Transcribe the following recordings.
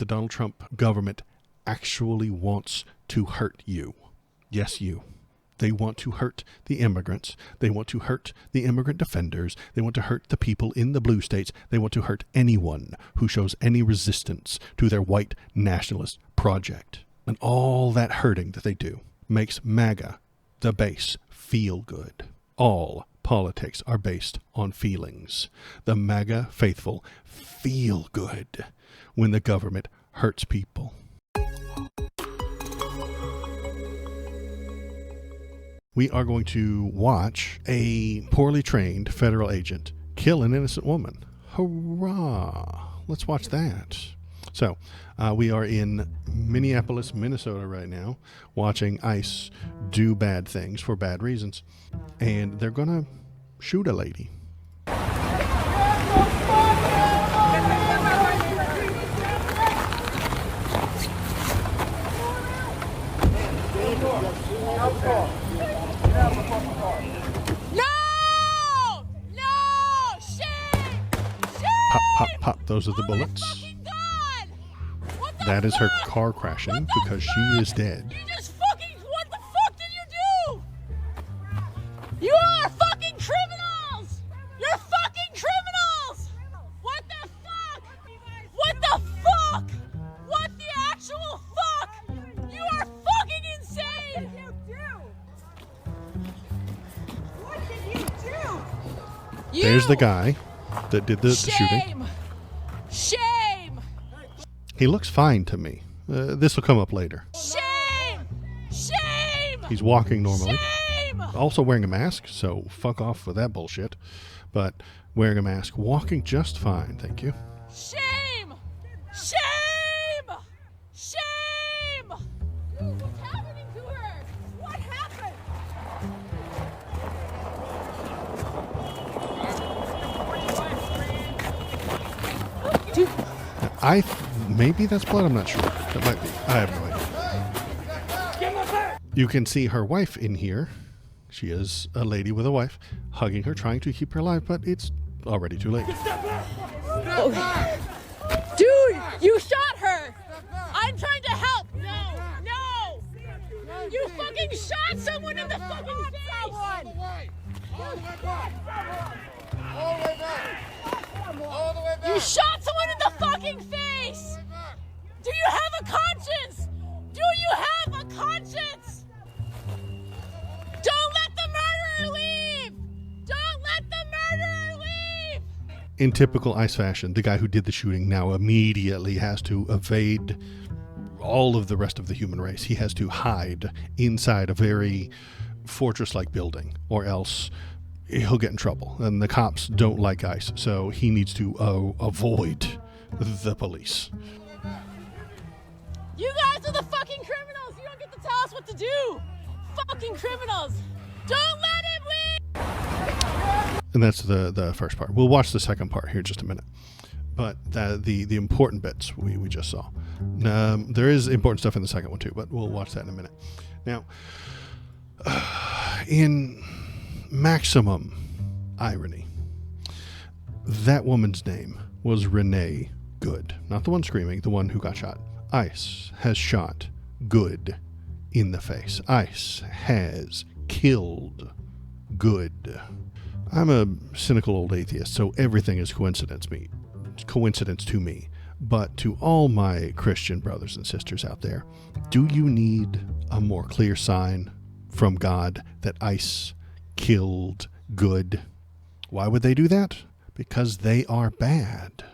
The Donald Trump government actually wants to hurt you. Yes, you. They want to hurt the immigrants. They want to hurt the immigrant defenders. They want to hurt the people in the blue states. They want to hurt anyone who shows any resistance to their white nationalist project. And all that hurting that they do makes MAGA, the base, feel good. All politics are based on feelings. The MAGA faithful feel good when the government hurts people. We are going to watch a poorly trained federal agent kill an innocent woman. Hurrah! Let's watch that. So, we are in Minneapolis, Minnesota right now, watching ICE do bad things for bad reasons. And they're going to shoot a lady. Pop, pop, pop. Those are the bullets. That is her car crashing because she is dead. You just fucking, what the fuck did you do? You are fucking criminals! You're fucking criminals! What the fuck? What the fuck? What the actual fuck? You are fucking insane! What did you do? There's the guy that did the shooting. Shame! He looks fine to me. This will come up later. Shame! Shame! He's walking normally. Shame! Also wearing a mask, so fuck off with that bullshit. But wearing a mask, walking just fine, thank you. Shame! Shame! Shame! Dude, what's happening to her? What happened? Dude. Maybe that's blood, I'm not sure. That might be. I have no idea. You can see her wife in here. She is a lady with a wife, hugging her, trying to keep her alive, but it's already too late. Oh. Dude, you shot her! I'm trying to help! No! You fucking shot someone in the fucking face! All the way back! You shot someone in the fucking face! Do you have a conscience? Do you have a conscience? Don't let the murderer leave! Don't let the murderer leave! In typical ICE fashion, the guy who did the shooting now immediately has to evade all of the rest of the human race. He has to hide inside a very fortress-like building, or else he'll get in trouble. And the cops don't like ICE, so he needs to avoid the police. You guys are the fucking criminals! You don't get to tell us what to do! Fucking criminals! Don't let him leave! And that's the first part. We'll watch the second part here in just a minute. But the important bits we just saw. There is important stuff in the second one too, but we'll watch that in a minute. Now, in maximum irony, that woman's name was Renee Good. Not the one screaming, the one who got shot. ICE has shot Good in the face. ICE has killed Good. I'm a cynical old atheist, so everything is coincidence to me. But to all my Christian brothers and sisters out there, do you need a more clear sign from God that ICE killed Good? Why would they do that? Because they are bad.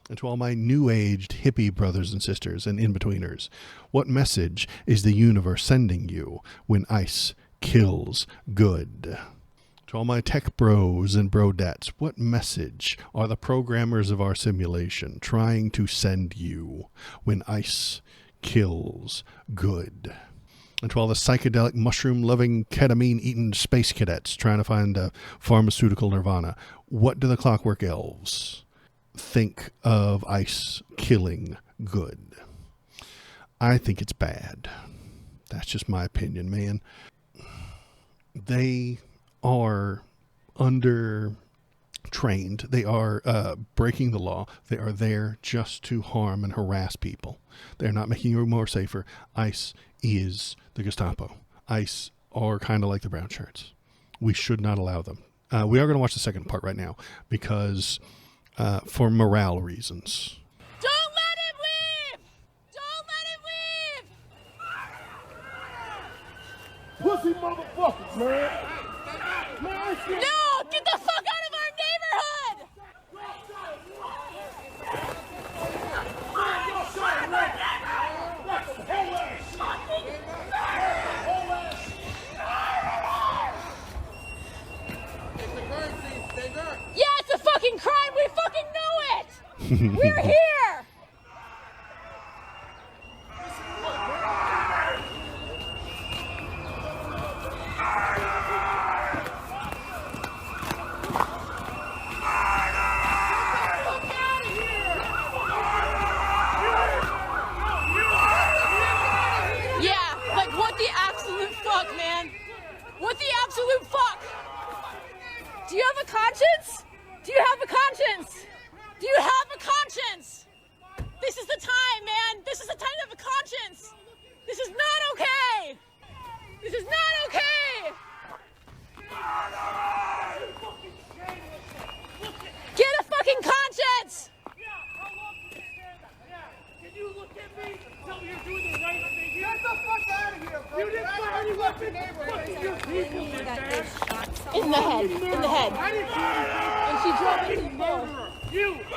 And to all my new-aged hippie brothers and sisters and in-betweeners, what message is the universe sending you when ICE kills Good? To all my tech bros and brodettes, what message are the programmers of our simulation trying to send you when ICE kills Good? And to all the psychedelic, mushroom-loving, ketamine-eating space cadets trying to find a pharmaceutical nirvana, what do the Clockwork Elves think of ICE killing Good? I think it's bad. That's just my opinion, man. They are under trained. They are breaking the law. They are there just to harm and harass people. They're not making you more safer. ICE is the Gestapo. ICE are kind of like the brown shirts. We should not allow them. We are going to watch the second part right now because for morale reasons. Don't let him leave! Don't let him leave! Pussy motherfuckers, man. Man, shit. No! Get the fuck out of our neighborhood! Yeah, it's a fucking crime! We fucking know it! We're here! Yeah, like what the absolute fuck, man? What the absolute fuck? Do you have a conscience? Do you have a conscience? Do you have a conscience? This is the time, man. This is the time to have a conscience. This is not okay. This is not okay. Get a fucking conscience. Can you look at me and tell me you're doing the right thing? Get the fuck out of here, bro. You didn't put any weapons. Fucking your people, man. In the head. In the head. I didn't do anything. And she drove into the You bull. murderer. You, look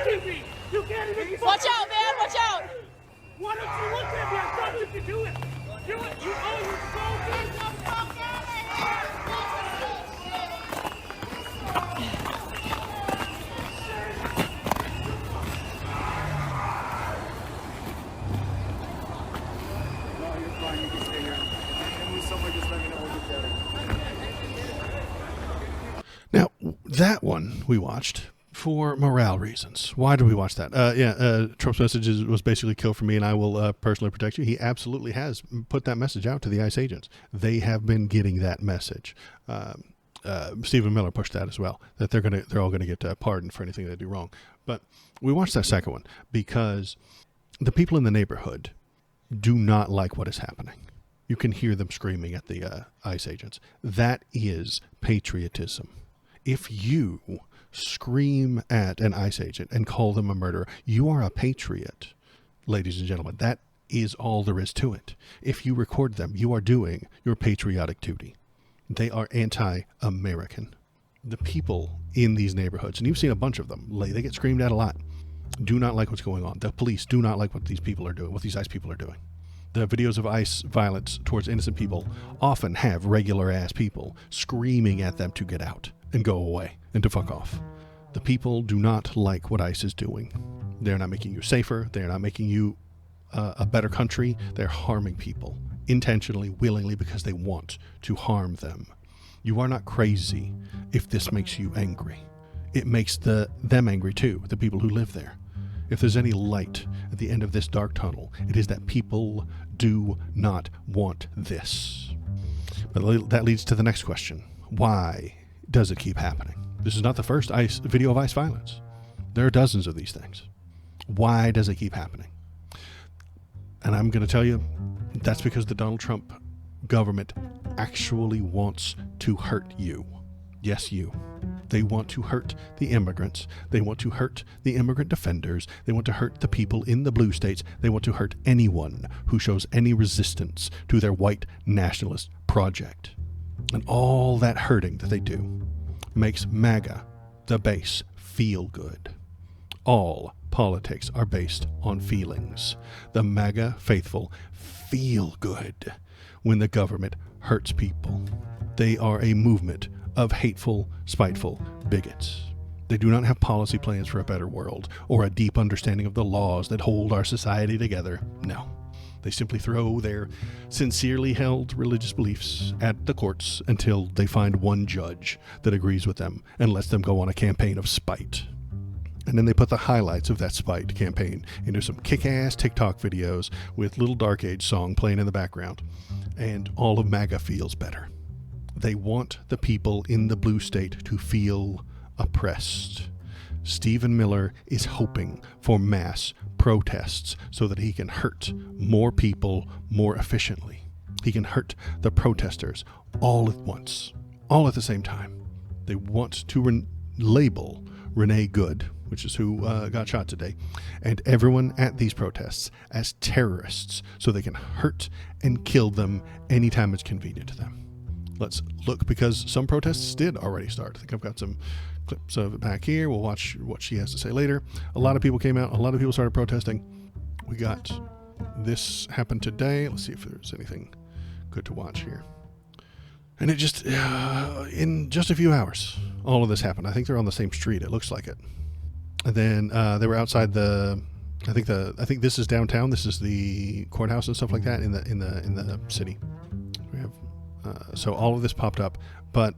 at me. You can't even Watch out, man. Watch out. Why don't you look at me? I thought you could do it. Do it. You owe your soul. Get the fuck out of No, you're fine. You can stay here. And when somebody just let me know when you're better. Now, that one we watched for morale reasons. Why did we watch that? Trump's message was basically kill for me and I will personally protect you. He absolutely has put that message out to the ICE agents. They have been getting that message. Stephen Miller pushed that as well, that they're all going to get pardoned for anything they do wrong. But we watched that second one because the people in the neighborhood do not like what is happening. You can hear them screaming at the ICE agents. That is patriotism. If you scream at an ICE agent and call them a murderer, you are a patriot, ladies and gentlemen. That is all there is to it. If you record them, you are doing your patriotic duty. They are anti-American. The people in these neighborhoods, and you've seen a bunch of them, they get screamed at a lot, do not like what's going on. The police do not like what these people are doing, what these ICE people are doing. The videos of ICE violence towards innocent people often have regular-ass people screaming at them to get out and go away and to fuck off. The people do not like what ICE is doing. They're not making you safer. They're not making you a better country. They're harming people intentionally, willingly, because they want to harm them. You are not crazy if this makes you angry. It makes them angry too, the people who live there. If there's any light at the end of this dark tunnel, it is that people do not want this. But that leads to the next question. Why does it keep happening? This is not the first video of ICE violence. There are dozens of these things. Why does it keep happening? And I'm going to tell you, that's because the Donald Trump government actually wants to hurt you. Yes, you. They want to hurt the immigrants. They want to hurt the immigrant defenders. They want to hurt the people in the blue states. They want to hurt anyone who shows any resistance to their white nationalist project. And all that hurting that they do makes MAGA, the base, feel good. All politics are based on feelings. The MAGA faithful feel good when the government hurts people. They are a movement of hateful, spiteful bigots. They do not have policy plans for a better world or a deep understanding of the laws that hold our society together. No. They simply throw their sincerely held religious beliefs at the courts until they find one judge that agrees with them and lets them go on a campaign of spite. And then they put the highlights of that spite campaign into some kick-ass TikTok videos with Little Dark Age song playing in the background. And all of MAGA feels better. They want the people in the blue state to feel oppressed. Stephen Miller is hoping for mass protests so that he can hurt more people more efficiently. He can hurt the protesters all at once, all at the same time. They want to label Renee Good, which is who got shot today, and everyone at these protests as terrorists so they can hurt and kill them anytime it's convenient to them. Let's look, because some protests did already start. I think I've got some clips of it back here. We'll watch what she has to say later. A lot of people came out. A lot of people started protesting. We got this happened today. Let's see if there's anything good to watch here. And it just, in just a few hours, all of this happened. I think they're on the same street. It looks like it. And then they were outside I think this is downtown. This is the courthouse and stuff like that in the city. We have, so all of this popped up, but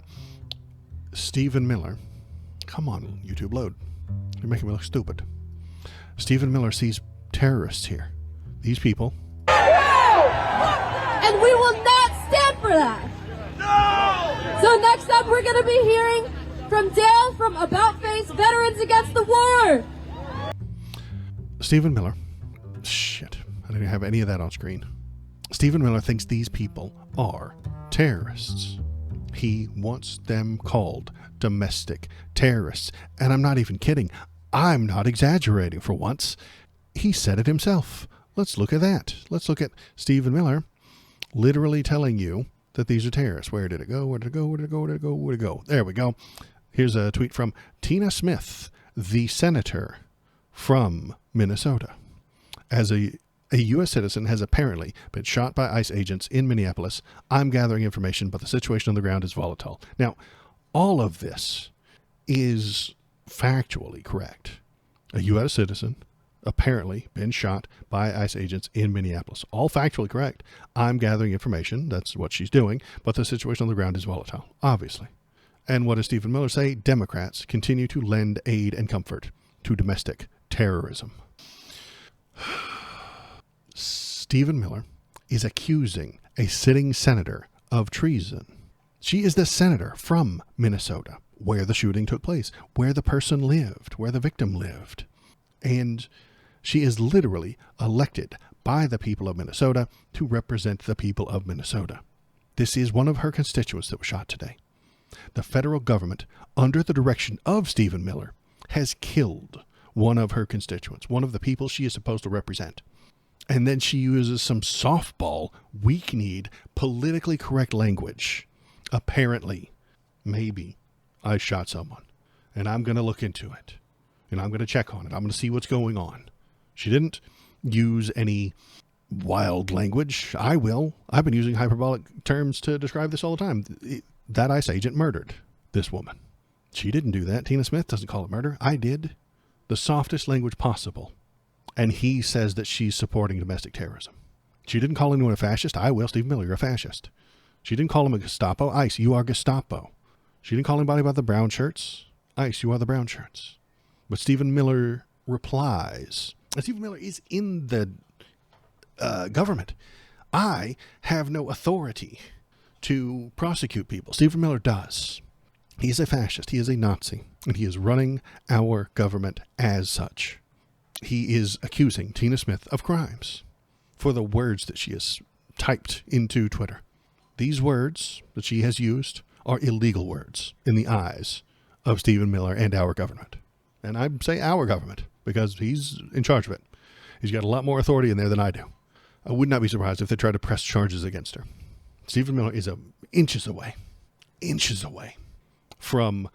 Stephen Miller, come on, YouTube, load. You're making me look stupid. Stephen Miller sees terrorists here. These people. And we will not stand for that. No! So next up, we're going to be hearing from Dale from About Face Veterans Against the War. Stephen Miller. Shit. I didn't have any of that on screen. Stephen Miller thinks these people are terrorists. He wants them called domestic terrorists. And I'm not even kidding. I'm not exaggerating for once. He said it himself. Let's look at that. Let's look at Stephen Miller literally telling you that these are terrorists. Where did it go? Where did it go? Where did it go? Where did it go? Where did it go? There we go. Here's a tweet from Tina Smith, the senator from Minnesota. As a U.S. citizen has apparently been shot by ICE agents in Minneapolis. I'm gathering information, but the situation on the ground is volatile. Now, all of this is factually correct. A U.S. citizen apparently been shot by ICE agents in Minneapolis. All factually correct. I'm gathering information. That's what she's doing. But the situation on the ground is volatile, obviously. And what does Stephen Miller say? Democrats continue to lend aid and comfort to domestic terrorism. Stephen Miller is accusing a sitting senator of treason. She is the senator from Minnesota, where the shooting took place, where the person lived, where the victim lived. And she is literally elected by the people of Minnesota to represent the people of Minnesota. This is one of her constituents that was shot today. The federal government, under the direction of Stephen Miller, has killed one of her constituents, one of the people she is supposed to represent. And then she uses some softball, weak-kneed, politically correct language. Apparently, maybe I shot someone, and I'm going to look into it, and I'm going to check on it. I'm going to see what's going on. She didn't use any wild language. I will. I've been using hyperbolic terms to describe this all the time. That ICE agent murdered this woman. She didn't do that. Tina Smith doesn't call it murder. I did. The softest language possible. And he says that she's supporting domestic terrorism. She didn't call anyone a fascist. I will. Stephen Miller, you're a fascist. She didn't call him a Gestapo. ICE, you are Gestapo. She didn't call anybody about the brown shirts. ICE, you are the brown shirts. But Stephen Miller replies. And Stephen Miller is in the government. I have no authority to prosecute people. Stephen Miller does. He is a fascist. He is a Nazi. And he is running our government as such. He is accusing Tina Smith of crimes for the words that she has typed into Twitter. These words that she has used are illegal words in the eyes of Stephen Miller and our government. And I say our government because he's in charge of it. He's got a lot more authority in there than I do. I would not be surprised if they tried to press charges against her. Stephen Miller is inches away from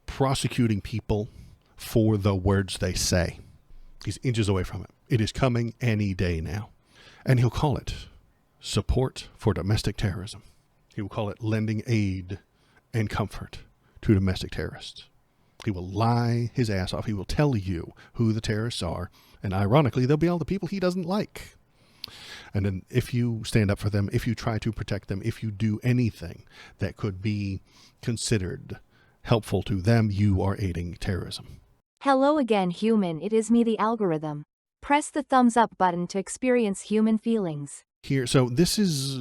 prosecuting people for the words they say. He's inches away from it. It is coming any day now. And he'll call it support for domestic terrorism. He will call it lending aid and comfort to domestic terrorists. He will lie his ass off. He will tell you who the terrorists are. And ironically, they'll be all the people he doesn't like. And then if you stand up for them, if you try to protect them, if you do anything that could be considered helpful to them, you are aiding terrorism. Hello again, human. It is me, the algorithm. Press the thumbs up button to experience human feelings. Here, so this is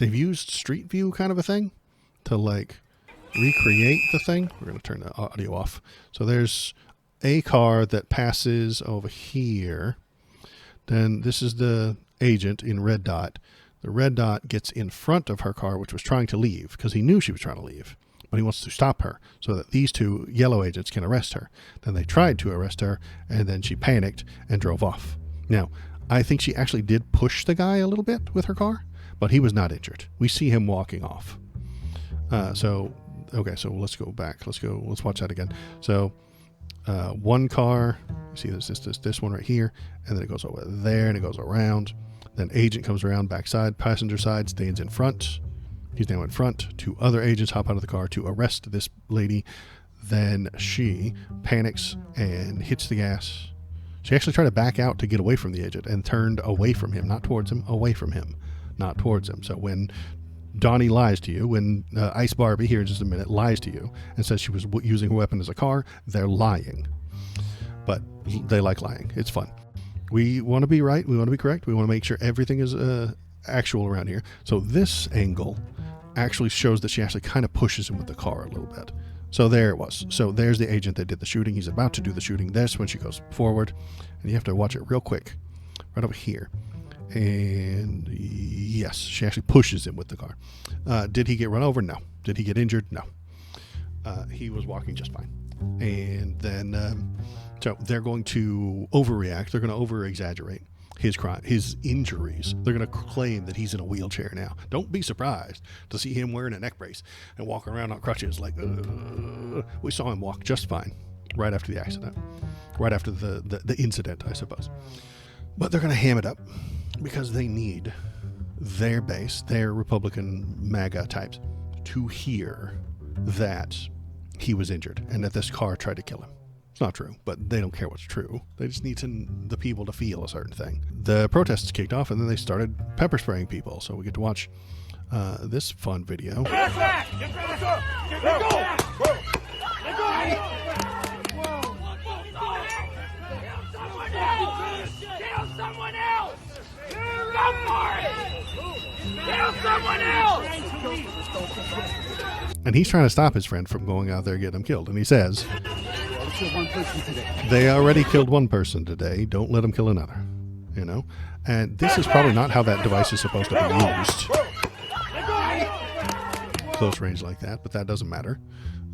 they've used Street View kind of a thing to like recreate the thing. We're going to turn the audio off. So there's a car that passes over here. Then this is the agent in red dot. The red dot gets in front of her car, which was trying to leave because he knew she was trying to leave. But he wants to stop her so that these two yellow agents can arrest her. Then they tried to arrest her, and then she panicked and drove off. Now, I think she actually did push the guy a little bit with her car, but he was not injured. We see him walking off. Okay, so let's go back. Let's watch that again. So one car, you see this one right here, and then it goes over there, and it goes around. Then agent comes around backside, passenger side, stands in front. He's now in front. Two other agents hop out of the car to arrest this lady. Then she panics and hits the gas. She actually tried to back out to get away from the agent and turned away from him, not towards him, away from him, not towards him. So when Donnie lies to you, when Ice Barbie, here in just a minute, lies to you and says she was using her weapon as a car, they're lying. But they like lying. It's fun. We want to be right. We want to be correct. We want to make sure everything is actual around here. So this angle actually shows that she actually kind of pushes him with the car a little bit. So there it was. So there's the agent that did the shooting. He's about to do the shooting. That's when she goes forward. And you have to watch it real quick. Right over here. And yes, she actually pushes him with the car. Did he get run over? No. Did he get injured? No. He was walking just fine. And then, so they're going to overreact. They're going to over-exaggerate his injuries. They're going to claim that he's in a wheelchair now. Don't be surprised to see him wearing a neck brace and walking around on crutches like, we saw him walk just fine right after the accident, right after the incident, I suppose. But they're going to ham it up because they need their base, their Republican MAGA types, to hear that he was injured and that this car tried to kill him. It's not true, but they don't care what's true. They just need the people to feel a certain thing. The protests kicked off, and then they started pepper spraying people. So we get to watch this fun video. Get back! Get back! Get back! Go! Go! Kill someone else! Go for it! Kill someone else! And he's trying to stop his friend from going out there and getting him killed. And he says, they already killed one person today. Don't let them kill another. You know? And this is probably not how that device is supposed to be used. Close range like that, but that doesn't matter.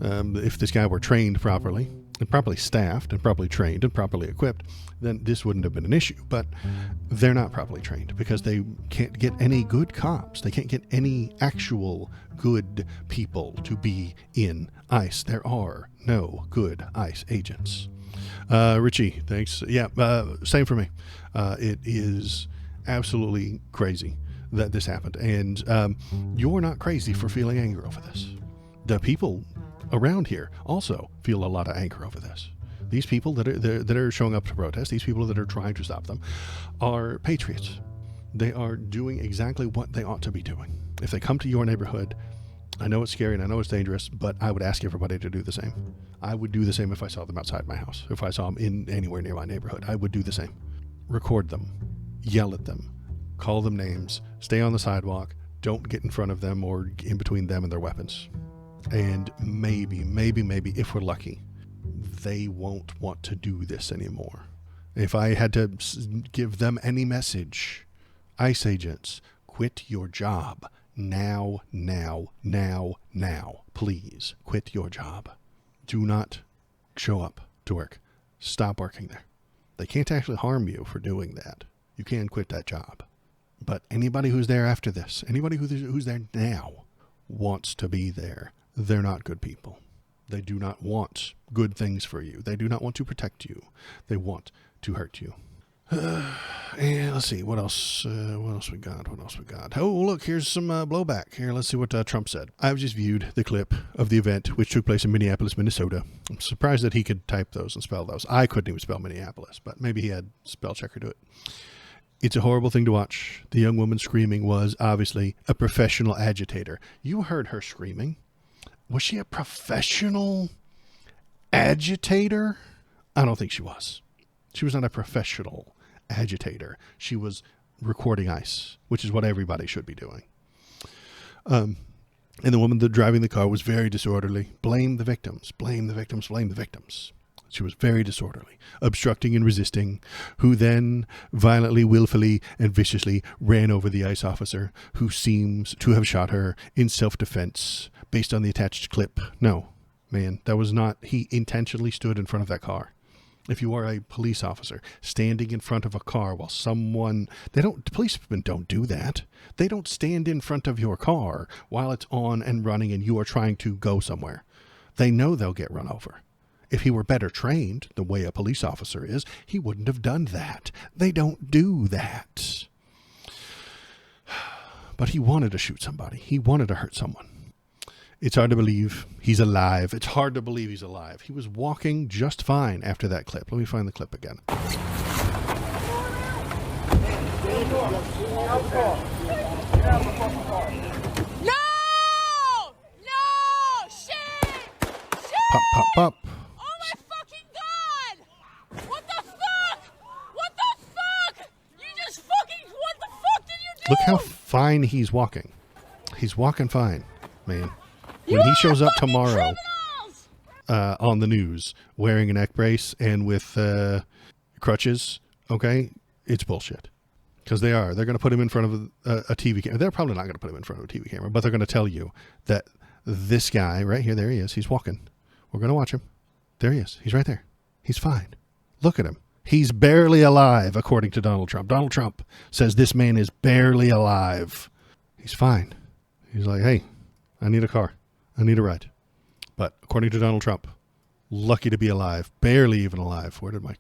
If this guy were trained properly, and properly staffed, and properly trained, and properly equipped, then this wouldn't have been an issue. But they're not properly trained because they can't get any good cops. They can't get any actual good people to be in ICE. There are no good ICE agents. Richie, thanks. Yeah, same for me. It is absolutely crazy that this happened. And you're not crazy for feeling anger over this. The people around here also feel a lot of anger over this. These people that are showing up to protest, these people that are trying to stop them, are patriots. They are doing exactly what they ought to be doing. If they come to your neighborhood, I know it's scary and I know it's dangerous, but I would ask everybody to do the same. I would do the same if I saw them outside my house. If I saw them in anywhere near my neighborhood, I would do the same. Record them, yell at them, call them names, stay on the sidewalk, don't get in front of them or in between them and their weapons. And maybe, if we're lucky, they won't want to do this anymore. If I had to give them any message, ICE agents, quit your job. Now. Please, quit your job. Do not show up to work. Stop working there. They can't actually harm you for doing that. You can quit that job. But anybody who's there after this, anybody who's there now, wants to be there. They're not good people. They do not want good things for you. They do not want to protect you. They want to hurt you. And let's see, what else we got? Oh, look, here's some blowback. Here, let's see what Trump said. I've just viewed the clip of the event which took place in Minneapolis, Minnesota. I'm surprised that he could type those and spell those. I couldn't even spell Minneapolis, but maybe he had spell checker do it. It's a horrible thing to watch. The young woman screaming was obviously a professional agitator. You heard her screaming. Was she a professional agitator? I don't think she was. She was not a professional agitator. She was recording ICE, which is what everybody should be doing. And the woman driving the car was very disorderly. Blame the victims, blame the victims, blame the victims. She was very disorderly, obstructing and resisting, who then violently, willfully, and viciously ran over the ICE officer, who seems to have shot her in self-defense based on the attached clip. No, man, that was not. He intentionally stood in front of that car. If you are a police officer standing in front of a car while someone, policemen don't do that. They don't stand in front of your car while it's on and running and you are trying to go somewhere. They know they'll get run over. If he were better trained, the way a police officer is, he wouldn't have done that. They don't do that. But he wanted to shoot somebody. He wanted to hurt someone. It's hard to believe he's alive. It's hard to believe he's alive. He was walking just fine after that clip. Let me find the clip again. No! No! Shit! Shit! Pop, pop, pop. Oh my fucking god! What the fuck? What the fuck? You just fucking, what the fuck did you do? Look how fine he's walking. He's walking fine, man. When he shows up tomorrow on the news wearing a neck brace and with crutches, okay, it's bullshit. Because they're going to put him in front of a TV camera. They're probably not going to put him in front of a TV camera, but they're going to tell you that this guy right here, there he is. He's walking. We're going to watch him. There he is. He's right there. He's fine. Look at him. He's barely alive, according to Donald Trump. Donald Trump says this man is barely alive. He's fine. He's like, hey, I need a car. I need a ride. But according to Donald Trump, lucky to be alive, barely even alive. Where did my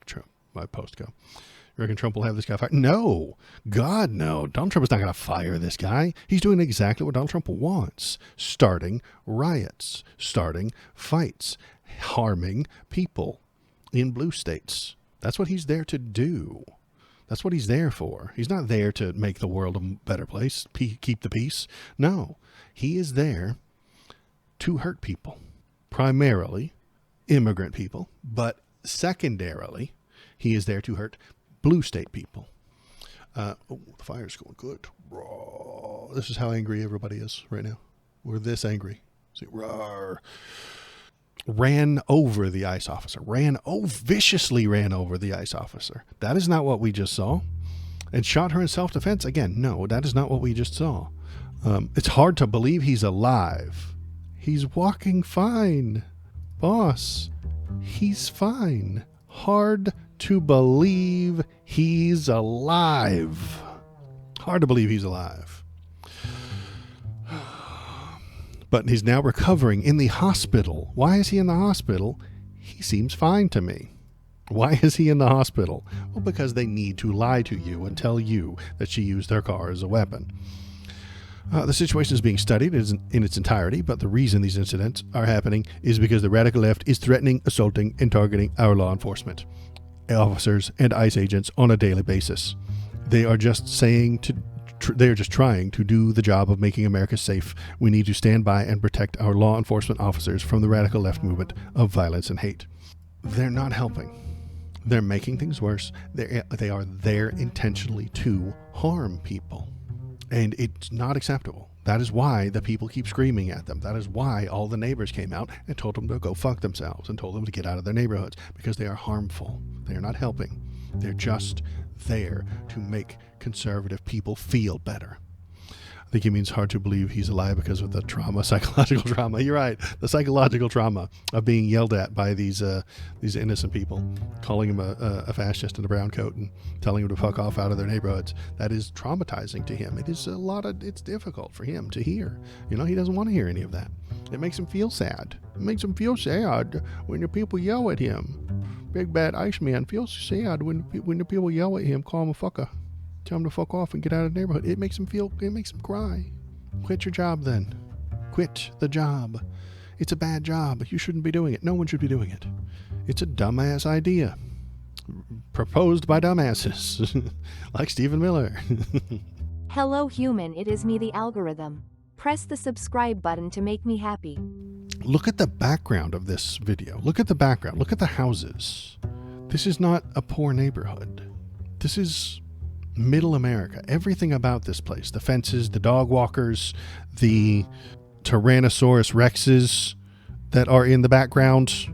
post go? You reckon Trump will have this guy fired? No. God, no. Donald Trump is not going to fire this guy. He's doing exactly what Donald Trump wants. Starting riots, starting fights, harming people in blue states. That's what he's there to do. That's what he's there for. He's not there to make the world a better place, keep the peace. No. He is there to hurt people, primarily immigrant people, but secondarily, he is there to hurt blue state people. The fire's going good. Roar. This is how angry everybody is right now. We're this angry. See, roar. Ran over the ICE officer. Viciously ran over the ICE officer. That is not what we just saw. And shot her in self-defense. Again, no, that is not what we just saw. It's hard to believe he's alive. He's walking fine. Boss, he's fine. Hard to believe he's alive. Hard to believe he's alive. But he's now recovering in the hospital. Why is he in the hospital? He seems fine to me. Why is he in the hospital? Well, because they need to lie to you and tell you that she used their car as a weapon. The situation is being studied in its entirety, but the reason these incidents are happening is because the radical left is threatening, assaulting, and targeting our law enforcement officers and ICE agents on a daily basis. They are just trying to do the job of making America safe. We need to stand by and protect our law enforcement officers from the radical left movement of violence and hate. They're not helping. They're making things worse. They are there intentionally to harm people. And it's not acceptable. That is why the people keep screaming at them. That is why all the neighbors came out and told them to go fuck themselves and told them to get out of their neighborhoods, because they are harmful. They are not helping. They're just there to make conservative people feel better. I think he means hard to believe he's alive because of the trauma, psychological trauma. You're right. The psychological trauma of being yelled at by these innocent people, calling him a fascist in a brown coat and telling him to fuck off out of their neighborhoods. That is traumatizing to him. It's difficult for him to hear. You know, he doesn't want to hear any of that. It makes him feel sad. It makes him feel sad when the people yell at him. Big bad Iceman feels sad when the people yell at him, call him a fucker. Tell him to fuck off and get out of the neighborhood. It makes him cry. Quit your job then. Quit the job. It's a bad job. You shouldn't be doing it. No one should be doing it. It's a dumbass idea. Proposed by dumbasses. Like Stephen Miller. Hello human, it is me, the algorithm. Press the subscribe button to make me happy. Look at the background of this video. Look at the background. Look at the houses. This is not a poor neighborhood. This is Middle America. Everything about this place, the fences, the dog walkers, the Tyrannosaurus Rexes that are in the background.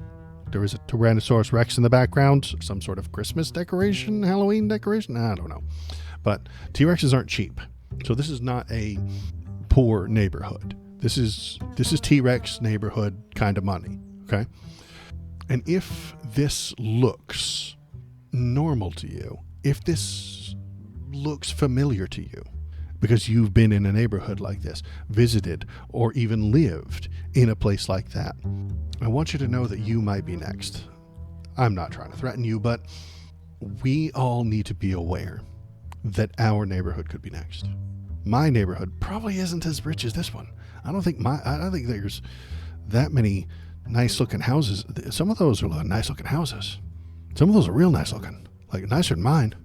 There is a Tyrannosaurus Rex in the background, some sort of Christmas decoration, Halloween decoration, I don't know. But T-Rexes aren't cheap. So this is not a poor neighborhood. This is T-Rex neighborhood kind of money, okay? And if this looks normal to you, if this looks familiar to you, because you've been in a neighborhood like this, visited, or even lived in a place like that, I want you to know that you might be next. I'm not trying to threaten you, but we all need to be aware that our neighborhood could be next. My neighborhood probably isn't as rich as this one. I don't think there's that many nice looking houses. Some of those are nice looking houses. Some of those are real nice looking, like nicer than mine.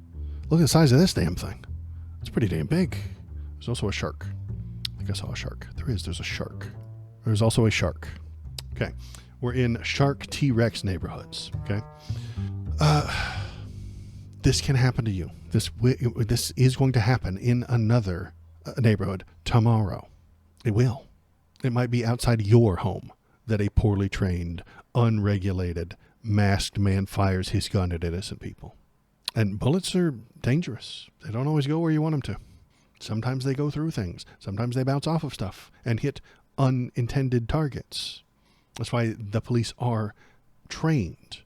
Look at the size of this damn thing. It's pretty damn big. There's also a shark. I think I saw a shark. There's a shark. There's also a shark. Okay. We're in shark T-Rex neighborhoods. Okay. This can happen to you. This is going to happen in another neighborhood tomorrow. It will. It might be outside your home that a poorly trained, unregulated, masked man fires his gun at innocent people. And bullets are dangerous. They don't always go where you want them to. Sometimes they go through things. Sometimes they bounce off of stuff and hit unintended targets. That's why the police are trained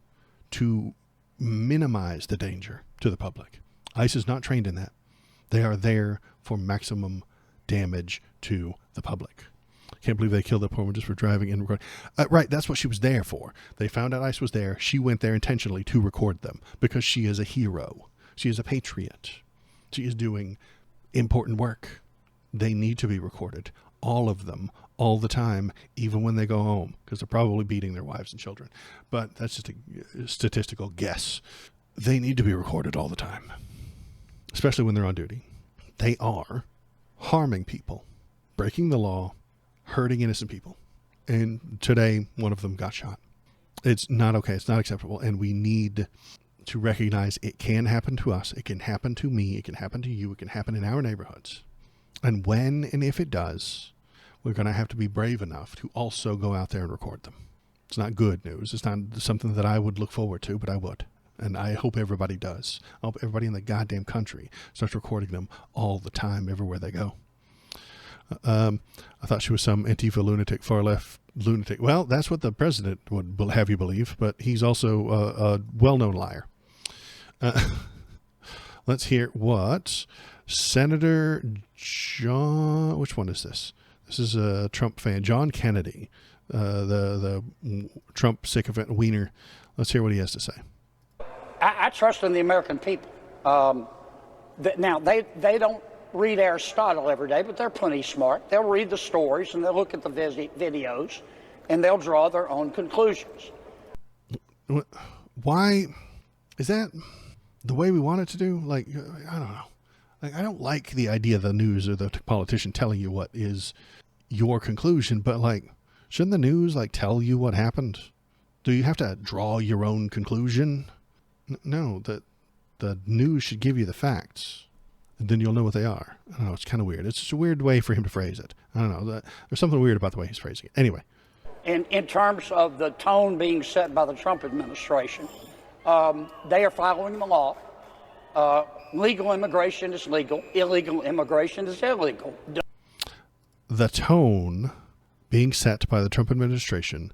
to minimize the danger to the public. ICE is not trained in that. They are there for maximum damage to the public. Can't believe they killed that poor woman just for driving and recording. Right, that's what she was there for. They found out ICE was there. She went there intentionally to record them because she is a hero. She is a patriot. She is doing important work. They need to be recorded. All of them, all the time, even when they go home, because they're probably beating their wives and children. But that's just a statistical guess. They need to be recorded all the time, especially when they're on duty. They are harming people, breaking the law, hurting innocent people. And today, one of them got shot. It's not okay. It's not acceptable. And we need to recognize it can happen to us. It can happen to me. It can happen to you. It can happen in our neighborhoods. And when and if it does, we're going to have to be brave enough to also go out there and record them. It's not good news. It's not something that I would look forward to, but I would. And I hope everybody does. I hope everybody in the goddamn country starts recording them all the time, everywhere they go. I thought she was some Antifa lunatic, far left lunatic. Well, that's what the president would have you believe, but he's also a well-known liar. Let's hear what Senator John, which one is this? This is a Trump fan, John Kennedy, the Trump sycophant wiener. Let's hear what he has to say. I trust in the American people. Now, they don't read Aristotle every day, but they're plenty smart. They'll read the stories and they'll look at the videos and they'll draw their own conclusions. Why is that the way we want it to do? Like, I don't know. Like, I don't like the idea of the news or the politician telling you what is your conclusion, but like, shouldn't the news like tell you what happened? Do you have to draw your own conclusion? No, the news should give you the facts, and then you'll know what they are. I don't know. It's kind of weird. It's just a weird way for him to phrase it. I don't know. There's something weird about the way he's phrasing it. Anyway. In terms of the tone being set by the Trump administration, they are following the law. Legal immigration is legal. Illegal immigration is illegal. The tone being set by the Trump administration,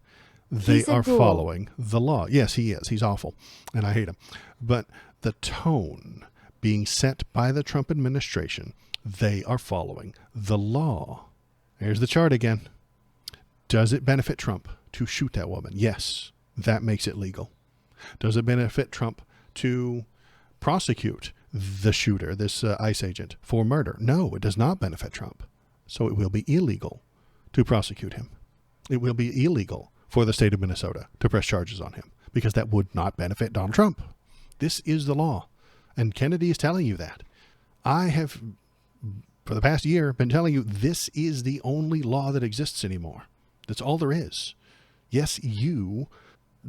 they are following the law. Yes, he is. He's awful, and I hate him. But the tone being set by the Trump administration, they are following the law. Here's the chart again. Does it benefit Trump to shoot that woman? Yes, that makes it legal. Does it benefit Trump to prosecute the shooter, this ICE agent, for murder? No, it does not benefit Trump. So it will be illegal to prosecute him. It will be illegal for the state of Minnesota to press charges on him because that would not benefit Donald Trump. This is the law. And Kennedy is telling you that. I have, for the past year, been telling you this is the only law that exists anymore. That's all there is. Yes, you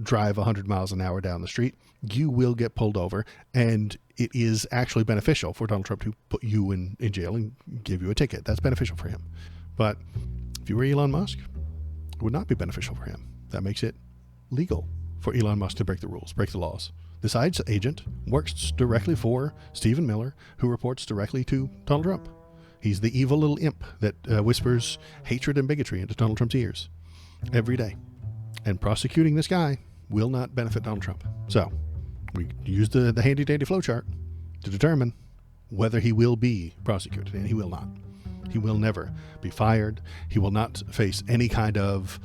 drive 100 miles an hour down the street, you will get pulled over, and it is actually beneficial for Donald Trump to put you in jail and give you a ticket. That's beneficial for him. But if you were Elon Musk, it would not be beneficial for him. That makes it legal for Elon Musk to break the rules, break the laws. This ICE agent works directly for Stephen Miller, who reports directly to Donald Trump. He's the evil little imp that whispers hatred and bigotry into Donald Trump's ears every day. And prosecuting this guy will not benefit Donald Trump. So we use the handy-dandy flowchart to determine whether he will be prosecuted, and he will not. He will never be fired. He will not face any kind of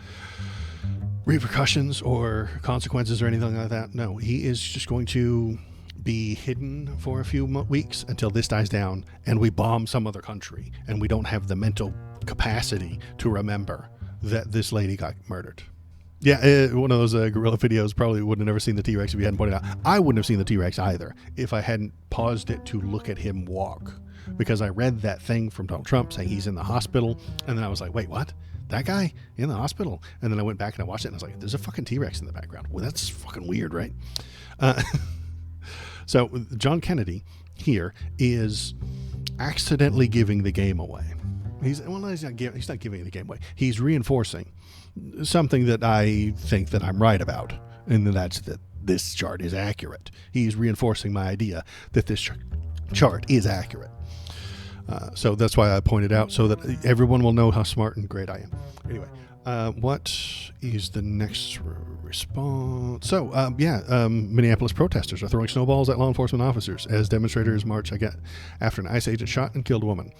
repercussions or consequences or anything like that. No, he is just going to be hidden for a few weeks until this dies down and we bomb some other country and we don't have the mental capacity to remember that this lady got murdered. Yeah, one of those gorilla videos, probably would have never seen the T-Rex if you hadn't pointed out. I wouldn't have seen the T-Rex either if I hadn't paused it to look at him walk, because I read that thing from Donald Trump saying he's in the hospital, and then I was like, wait, what? That guy in the hospital? And then I went back and I watched it and I was like, there's a fucking T-Rex in the background. Well, that's fucking weird, right? So John Kennedy here is accidentally giving the game away. He's not giving the game away. He's reinforcing something that I think that I'm right about, and that's that this chart is accurate. He's reinforcing my idea that this chart is accurate. So that's why I pointed out, so that everyone will know how smart and great I am. Anyway, what is the next response? So, Minneapolis protesters are throwing snowballs at law enforcement officers as demonstrators march after an ICE agent shot and killed a woman.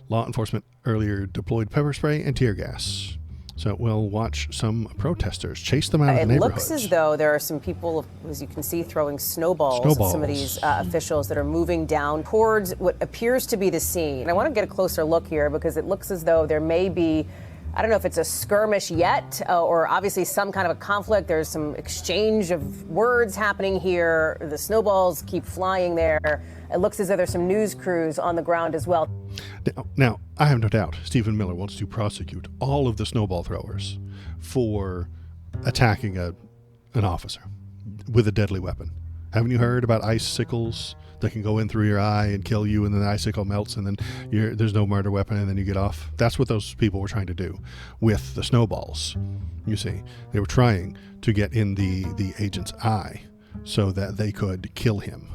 Law enforcement earlier deployed pepper spray and tear gas. So we'll watch some protesters chase them out of the neighborhood. It looks as though there are some people, as you can see, throwing snowballs at some of these officials that are moving down towards what appears to be the scene. And I want to get a closer look here because it looks as though there may be, I don't know if it's a skirmish yet or obviously some kind of a conflict. There's some exchange of words happening here. The snowballs keep flying there. It looks as though there's some news crews on the ground as well. Now, I have no doubt Stephen Miller wants to prosecute all of the snowball throwers for attacking an officer with a deadly weapon. Haven't you heard about icicles that can go in through your eye and kill you, and then the icicle melts, and then there's no murder weapon, and then you get off? That's what those people were trying to do with the snowballs. You see, they were trying to get in the agent's eye so that they could kill him.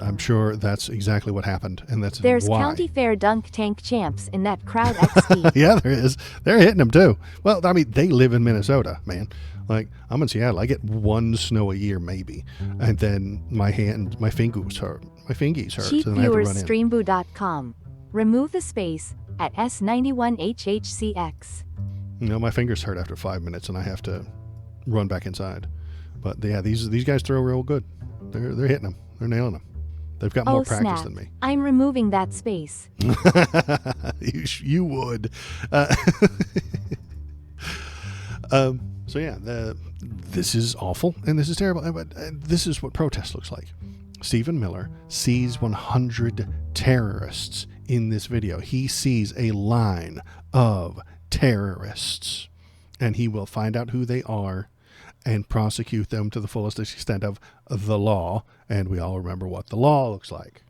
I'm sure that's exactly what happened, and that's There's why. County Fair dunk tank champs in that crowd XP. Yeah, there is. They're hitting them too. Well, I mean, they live in Minnesota, man. Like, I'm in Seattle. I get one snow a year, maybe, and then my fingers hurt. My fingies hurt. Cheap so then I have to viewers run in. streamboo.com. Remove the space at S91HHCX. My fingers hurt after 5 minutes, and I have to run back inside. But yeah, these guys throw real good. They're hitting them. They're nailing them. They've got more practice snap. than me. I'm removing that space. You would. So yeah, this is awful and this is terrible. But this is what protest looks like. Stephen Miller sees 100 terrorists in this video. He sees a line of terrorists, and he will find out who they are and prosecute them to the fullest extent of the law. And we all remember what the law looks like.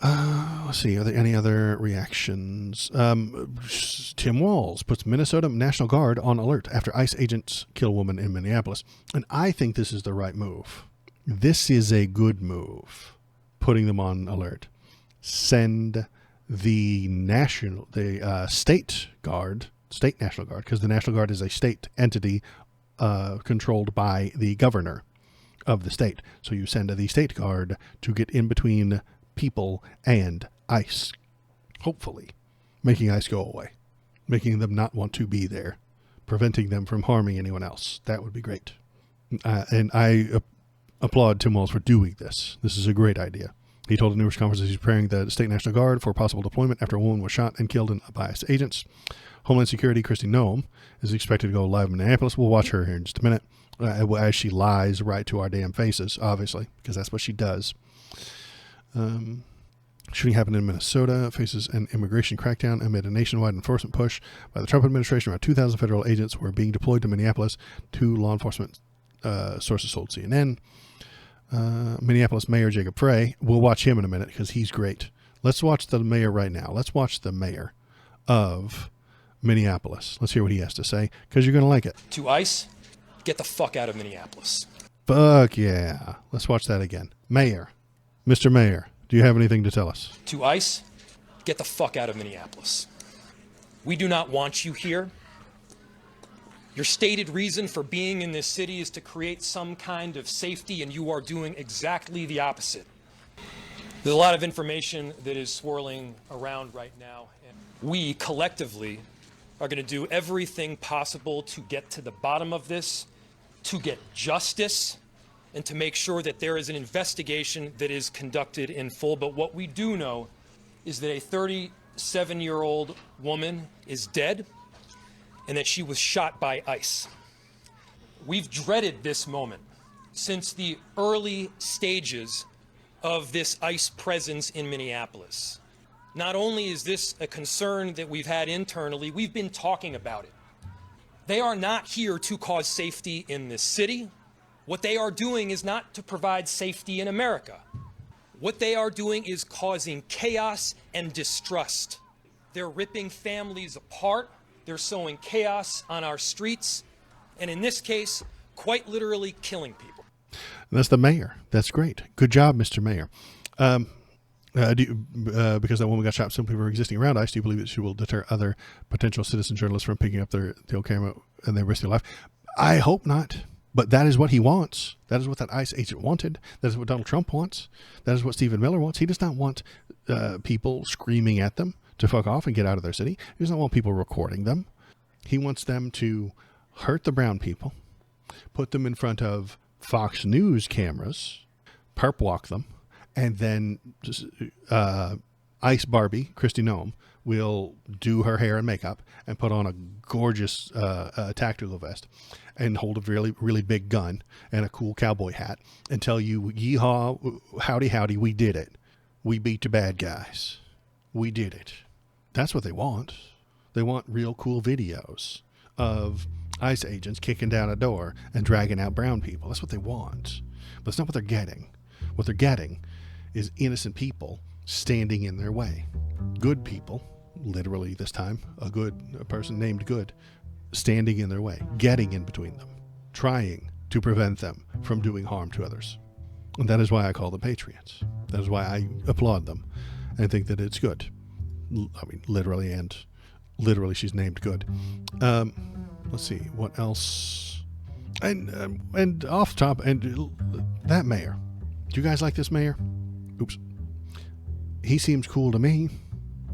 Let's see, are there any other reactions? Tim Walz puts Minnesota National Guard on alert after ICE agents kill woman in Minneapolis. And I think this is the right move. This is a good move, putting them on alert. Send the state National Guard, because the National Guard is a state entity controlled by the governor of the state. So you send the state guard to get in between people and ICE, hopefully making ICE go away, making them not want to be there, preventing them from harming anyone else. That would be great. And I applaud Tim Walz for doing this. This is a great idea. He told a news conference he's preparing the state National Guard for possible deployment after a woman was shot and killed by ICE agents. Homeland Security Kristi Noem is expected to go live in Minneapolis. We'll watch her here in just a minute as she lies right to our damn faces, obviously, because that's what she does. Shooting happened in Minnesota, faces an immigration crackdown amid a nationwide enforcement push by the Trump administration. Around 2,000 federal agents were being deployed to Minneapolis. 2 law enforcement sources told CNN. Minneapolis Mayor Jacob Frey. We'll watch him in a minute because he's great. Let's watch the mayor right now. Let's watch the mayor of Minneapolis. Let's hear what he has to say because you're going to like it. To ICE, get the fuck out of Minneapolis. Fuck yeah. Let's watch that again. Mayor. Mr. Mayor, do you have anything to tell us? To ICE, get the fuck out of Minneapolis. We do not want you here. Your stated reason for being in this city is to create some kind of safety, and you are doing exactly the opposite. There's a lot of information that is swirling around right now, and we collectively are going to do everything possible to get to the bottom of this, to get justice, and to make sure that there is an investigation that is conducted in full. But what we do know is that a 37-year-old woman is dead and that she was shot by ICE. We've dreaded this moment since the early stages of this ICE presence in Minneapolis. Not only is this a concern that we've had internally, we've been talking about it. They are not here to cause safety in this city. What they are doing is not to provide safety in America. What they are doing is causing chaos and distrust. They're ripping families apart. They're sowing chaos on our streets. And in this case, quite literally killing people. That's the mayor. That's great. Good job, Mr. Mayor. Because that woman got shot simply for existing around ICE, do you believe that she will deter other potential citizen journalists from picking up the old camera and their risk their life? I hope not. But that is what he wants. That is what that ICE agent wanted. That is what Donald Trump wants. That is what Stephen Miller wants. He does not want people screaming at them to fuck off and get out of their city. He does not want people recording them. He wants them to hurt the brown people, put them in front of Fox News cameras, perp walk them, and then ICE Barbie, Kristi Noem, will do her hair and makeup and put on a gorgeous tactical vest and hold a really, really big gun and a cool cowboy hat and tell you, yeehaw, howdy, howdy, we did it. We beat the bad guys. We did it. That's what they want. They want real cool videos of ICE agents kicking down a door and dragging out brown people. That's what they want. But that's not what they're getting. What they're getting is innocent people standing in their way. Good people, literally this time, a person named Good, standing in their way, getting in between them, trying to prevent them from doing harm to others. And that is why I call them patriots. That is why I applaud them and think that it's good. I mean, literally she's named Good. Let's see, what else? And off the top, and that mayor. Do you guys like this mayor? Oops. He seems cool to me.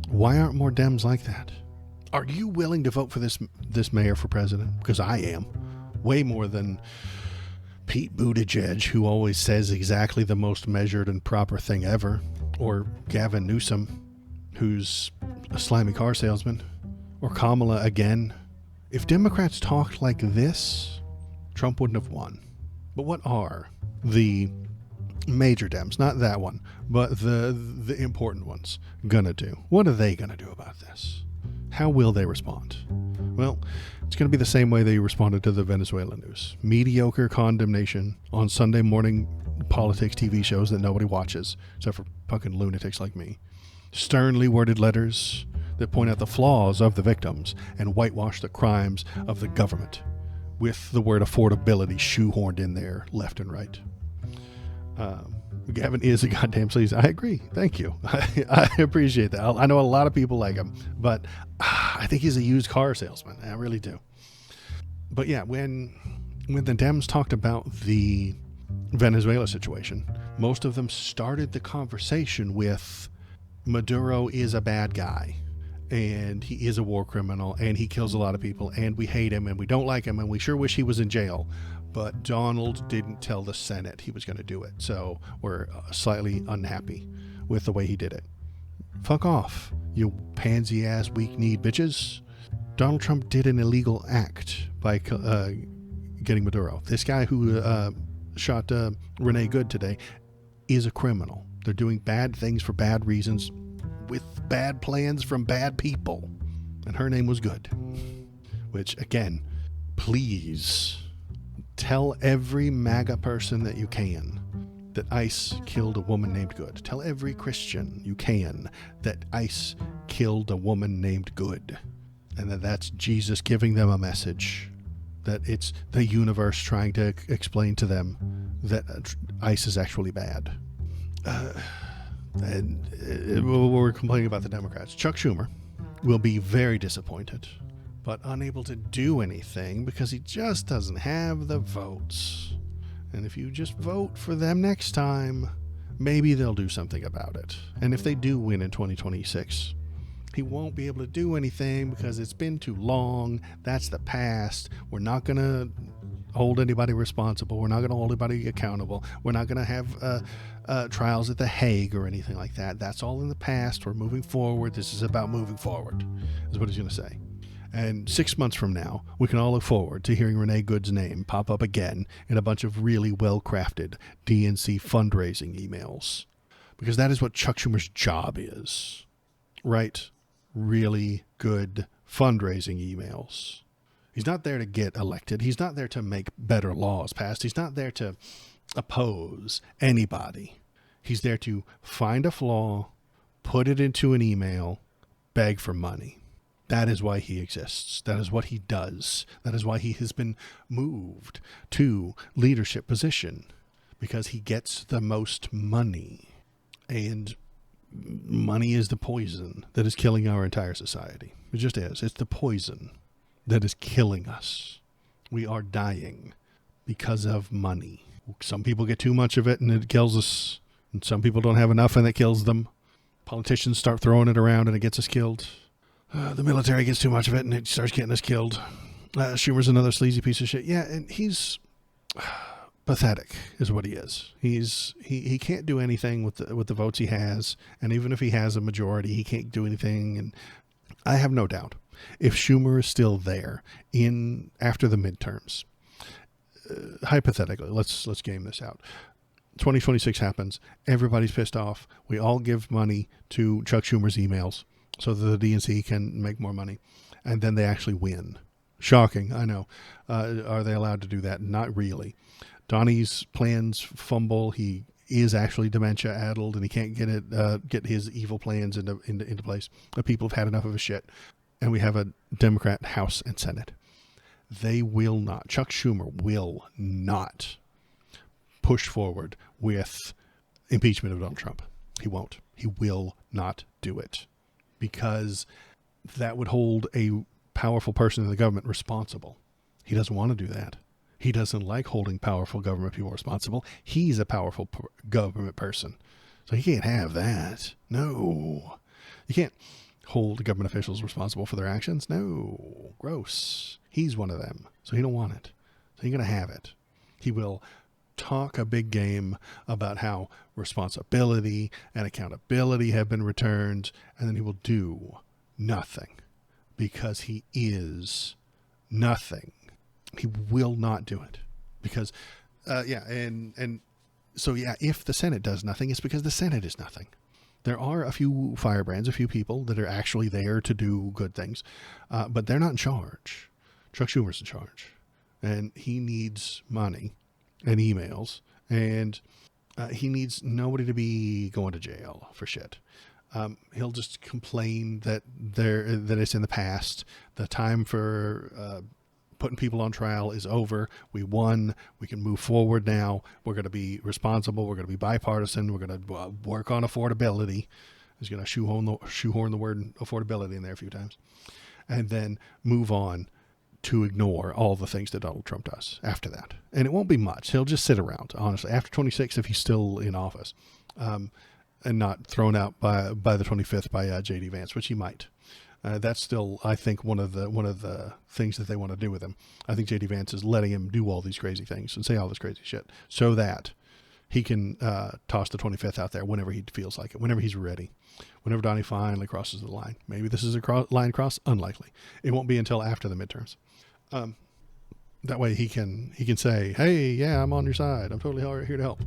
Why aren't more Dems like that? Are you willing to vote for this mayor for president? Because I am. Way more than Pete Buttigieg, who always says exactly the most measured and proper thing ever. Or Gavin Newsom, who's a slimy car salesman. Or Kamala again. If Democrats talked like this, Trump wouldn't have won. But what are the major Dems, not that one, but the important ones, gonna do? What are they gonna do about this? How will they respond? Well, it's gonna be the same way they responded to the Venezuela news. Mediocre condemnation on Sunday morning politics TV shows that nobody watches, except for fucking lunatics like me. Sternly worded letters that point out the flaws of the victims and whitewash the crimes of the government, with the word affordability shoehorned in there left and right. Gavin is a goddamn sleaze. I agree. Thank you. I appreciate that. I know a lot of people like him, but I think he's a used car salesman. I really do. But yeah, when the Dems talked about the Venezuela situation, most of them started the conversation with Maduro is a bad guy and he is a war criminal and he kills a lot of people and we hate him and we don't like him and we sure wish he was in jail. But Donald didn't tell the Senate he was going to do it, so we're slightly unhappy with the way he did it. Fuck off, you pansy-ass, weak-kneed bitches. Donald Trump did an illegal act by getting Maduro. This guy who shot Renee Good today is a criminal. They're doing bad things for bad reasons with bad plans from bad people. And her name was Good. Which, again, please Tell every MAGA person that you can that ICE killed a woman named Good. Tell every Christian you can that ICE killed a woman named Good. And that's Jesus giving them a message, that it's the universe trying to explain to them that ICE is actually bad. We're complaining about the Democrats. Chuck Schumer will be very disappointed, but unable to do anything because he just doesn't have the votes. And if you just vote for them next time, maybe they'll do something about it. And if they do win in 2026, he won't be able to do anything because it's been too long. That's the past. We're not going to hold anybody responsible. We're not going to hold anybody accountable. We're not going to have trials at The Hague or anything like that. That's all in the past. We're moving forward. This is about moving forward, is what he's going to say. And 6 months from now, we can all look forward to hearing Renee Good's name pop up again in a bunch of really well-crafted DNC fundraising emails. Because that is what Chuck Schumer's job is. Right? Really good fundraising emails. He's not there to get elected. He's not there to make better laws passed. He's not there to oppose anybody. He's there to find a flaw, put it into an email, beg for money. That is why he exists. That is what he does. That is why he has been moved to leadership position, because he gets the most money. And money is the poison that is killing our entire society. It just is. It's the poison that is killing us. We are dying because of money. Some people get too much of it and it kills us. And some people don't have enough and it kills them. Politicians start throwing it around and it gets us killed. The military gets too much of it and it starts getting us killed. Schumer's another sleazy piece of shit. Yeah, and he's pathetic is what he is. He can't do anything with the votes he has, and even if he has a majority, he can't do anything. And I have no doubt if Schumer is still there after the midterms, hypothetically, let's game this out. 2026 happens. Everybody's pissed off. We all give money to Chuck Schumer's emails so that the DNC can make more money, and then they actually win. Shocking, I know. Are they allowed to do that? Not really. Donnie's plans fumble. He is actually dementia-addled, and he can't get his evil plans into place. The people have had enough of his shit, and we have a Democrat House and Senate. They will not. Chuck Schumer will not push forward with impeachment of Donald Trump. He won't. He will not do it, because that would hold a powerful person in the government responsible. He doesn't want to do that. He doesn't like holding powerful government people responsible. He's a powerful government person. So he can't have that. No. You can't hold government officials responsible for their actions. No. Gross. He's one of them. So he don't want it. So he's going to have it. He will talk a big game about how responsibility and accountability have been returned, and then he will do nothing, because he is nothing. He will not do it because, if the Senate does nothing, it's because the Senate is nothing. There are a few firebrands, a few people that are actually there to do good things, but they're not in charge. Chuck Schumer's in charge, and he needs money and emails, and he needs nobody to be going to jail for shit. He'll just complain that it's in the past. The time for putting people on trial is over. We won. We can move forward now. We're going to be responsible. We're going to be bipartisan. We're going to work on affordability. He's going to shoehorn the word affordability in there a few times, and then move on to ignore all the things that Donald Trump does after that. And it won't be much. He'll just sit around, honestly, after 26, if he's still in office, and not thrown out by the 25th by J.D. Vance, which he might. That's still, I think, one of the things that they want to do with him. I think J.D. Vance is letting him do all these crazy things and say all this crazy shit so that he can toss the 25th out there whenever he feels like it, whenever he's ready, whenever Donnie finally crosses the line. Maybe this is a line cross. Unlikely. It won't be until after the midterms. That way he can say, hey, yeah, I'm on your side. I'm totally here to help.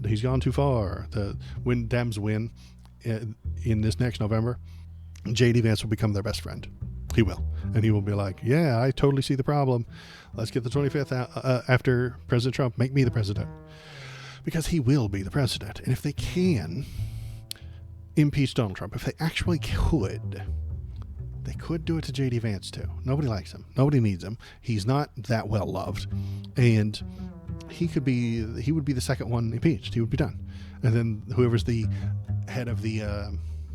He's gone too far. When Dems win in this next November, J.D. Vance will become their best friend. He will. And he will be like, yeah, I totally see the problem. Let's get the 25th out, after President Trump. Make me the president. Because he will be the president. And if they can impeach Donald Trump, if they actually could, they could do it to J.D. Vance too. Nobody likes him. Nobody needs him. He's not that well loved. And he would be the second one impeached. He would be done. And then whoever's the head of the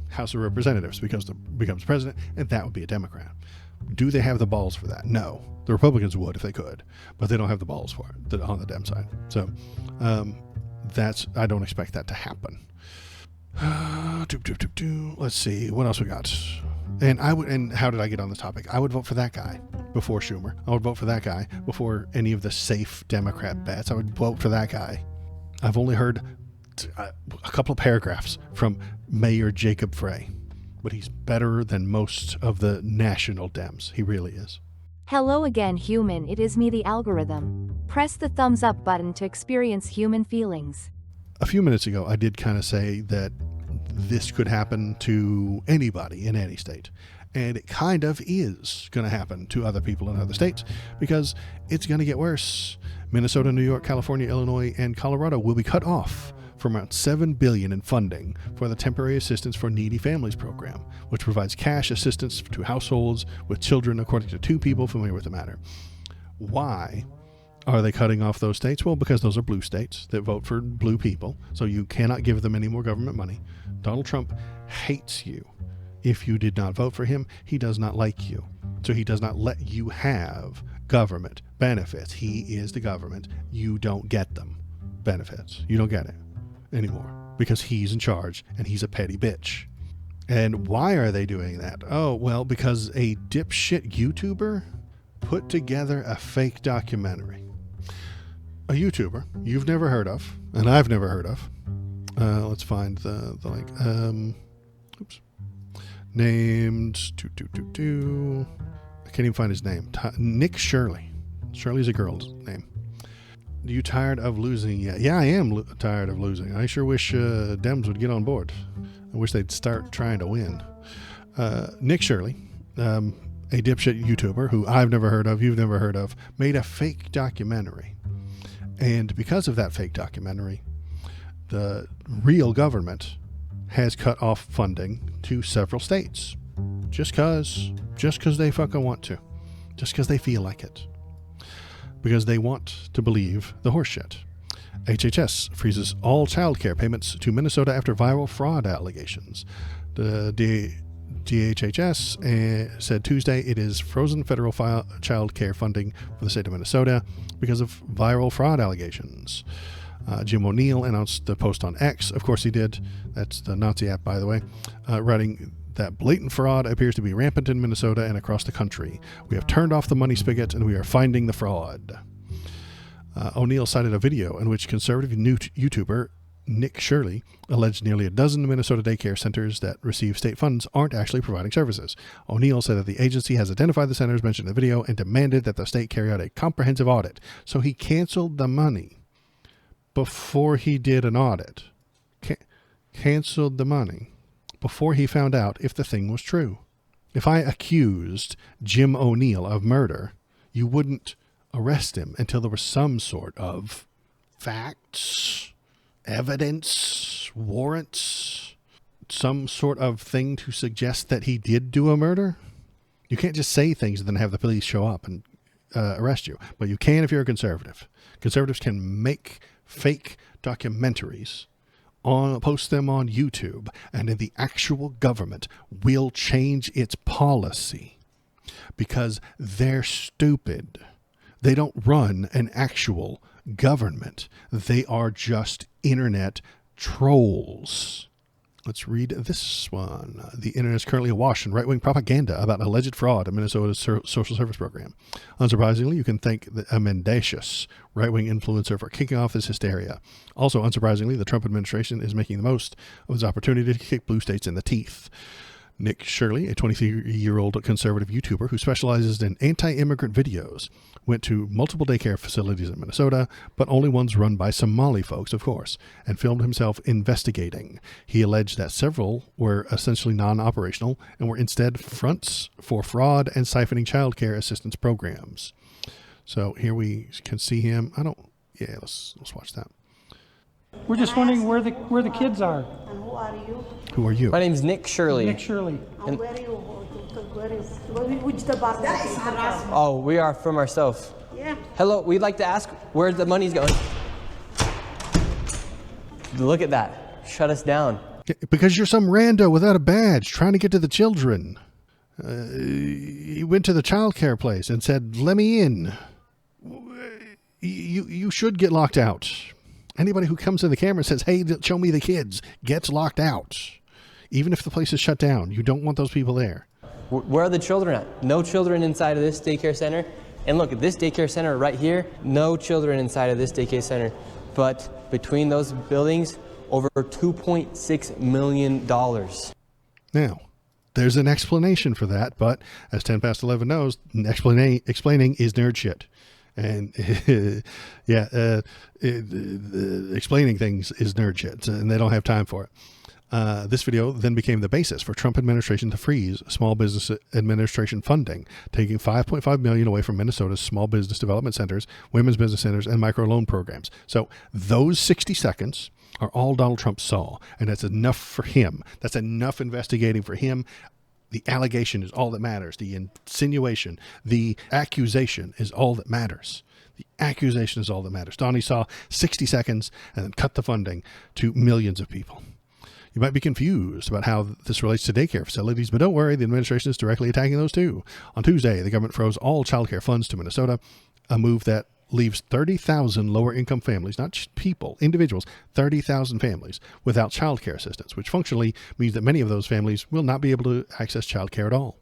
House of Representatives becomes president, and that would be a Democrat. Do they have the balls for that? No. The Republicans would if they could, but they don't have the balls for it on the Dem side. So I don't expect that to happen. Let's see what else we got. And how did I get on this topic? I would vote for that guy before Schumer. I would vote for that guy before any of the safe Democrat bets. I would vote for that guy. I've only heard a couple of paragraphs from Mayor Jacob Frey, but he's better than most of the national Dems. He really is. Hello again, human. It is me, the algorithm. Press the thumbs up button to experience human feelings. A few minutes ago, I did kind of say that this could happen to anybody in any state. And it kind of is going to happen to other people in other states because it's going to get worse. Minnesota, New York, California, Illinois, and Colorado will be cut off from around $7 billion in funding for the Temporary Assistance for Needy Families program, which provides cash assistance to households with children, according to 2 people familiar with the matter. Why are they cutting off those states? Well, because those are blue states that vote for blue people, so you cannot give them any more government money. Donald Trump hates you. If you did not vote for him, he does not like you. So he does not let you have government benefits. He is the government. You don't get them. Benefits. You don't get it anymore because he's in charge and he's a petty bitch. And why are they doing that? Oh, well, because a dipshit YouTuber put together a fake documentary. A YouTuber you've never heard of, and I've never heard of. Let's find the link. Oops. Named I can't even find his name. Nick Shirley. Shirley's a girl's name. Are you tired of losing yet? Yeah, I am tired of losing. I sure wish Dems would get on board. I wish they'd start trying to win. Nick Shirley, a dipshit YouTuber who I've never heard of, you've never heard of, made a fake documentary. And because of that fake documentary, the real government has cut off funding to several states. Just cause they fucking want to. Just because they feel like it. Because they want to believe the horseshit. HHS freezes all child care payments to Minnesota after viral fraud allegations. The DHHS said Tuesday it is frozen federal child care funding for the state of Minnesota because of viral fraud allegations. Jim O'Neill announced the post on X. Of course he did. That's the Nazi app, by the way. Writing that blatant fraud appears to be rampant in Minnesota and across the country. We have turned off the money spigot and we are finding the fraud. O'Neill cited a video in which conservative YouTuber Nick Shirley alleged nearly a dozen Minnesota daycare centers that receive state funds aren't actually providing services. O'Neill said that the agency has identified the centers mentioned in the video and demanded that the state carry out a comprehensive audit. So he canceled the money before he did an audit. Canceled the money before he found out if the thing was true. If I accused Jim O'Neill of murder, you wouldn't arrest him until there was some sort of facts, evidence, warrants, some sort of thing to suggest that he did do a murder. You can't just say things and then have the police show up and arrest you. But you can if you're a conservative. Conservatives can make fake documentaries, post them on YouTube, and then the actual government will change its policy because they're stupid. They don't run an actual government. They are just internet trolls. Let's read this one. The internet is currently awash in right-wing propaganda about alleged fraud in Minnesota's social service program. Unsurprisingly, you can thank a mendacious right-wing influencer for kicking off this hysteria. Also, unsurprisingly, the Trump administration is making the most of its opportunity to kick blue states in the teeth. Nick Shirley, a 23-year-old conservative YouTuber who specializes in anti-immigrant videos, went to multiple daycare facilities in Minnesota, but only ones run by Somali folks, of course, and filmed himself investigating. He alleged that several were essentially non-operational and were instead fronts for fraud and siphoning child care assistance programs. So here we can see him. Let's watch that. We're just wondering where the kids are. And who are you? Who are you? My name's Nick Shirley. Nick Shirley. And where you? Which department? Oh, we are from ourselves. Yeah. Hello, we'd like to ask where the money's going. Look at that. Shut us down. Because you're some rando without a badge trying to get to the children. He went to the child care place and said, "Let me in." You should get locked out. Anybody who comes to the camera and says, "Hey, show me the kids," gets locked out. Even if the place is shut down, you don't want those people there. Where are the children at? No children inside of this daycare center. And look at this daycare center right here. No children inside of this daycare center. But between those buildings, over $2.6 million. Now, there's an explanation for that, but as 10 past 11 knows, explaining is nerd shit. And explaining things is nerd shit, and they don't have time for it. This video then became the basis for Trump administration to freeze Small Business Administration funding, taking $5.5 million away from Minnesota's small business development centers, women's business centers, and microloan programs. So those 60 seconds are all Donald Trump saw, and that's enough for him. That's enough investigating for him. The allegation is all that matters. The insinuation, the accusation is all that matters. The accusation is all that matters. Donnie saw 60 seconds and then cut the funding to millions of people. You might be confused about how this relates to daycare facilities, but don't worry, the administration is directly attacking those too. On Tuesday, the government froze all child care funds to Minnesota, a move that leaves 30,000 lower-income families, not just people, individuals, 30,000 families without child care assistance, which functionally means that many of those families will not be able to access child care at all.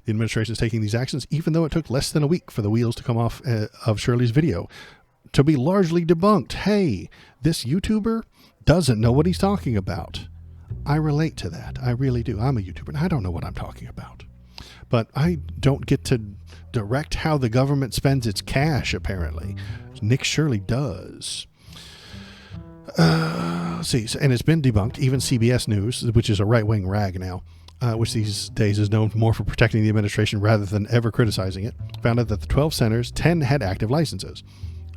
The administration is taking these actions, even though it took less than a week for the wheels to come off of Shirley's video to be largely debunked. Hey, this YouTuber doesn't know what he's talking about. I relate to that. I really do. I'm a YouTuber, and I don't know what I'm talking about. But I don't get to direct how the government spends its cash, apparently. Nick Shirley does. Let's see. And it's been debunked. Even CBS News, which is a right-wing rag now, which these days is known more for protecting the administration rather than ever criticizing it, found out that the 12 centers, 10 had active licenses.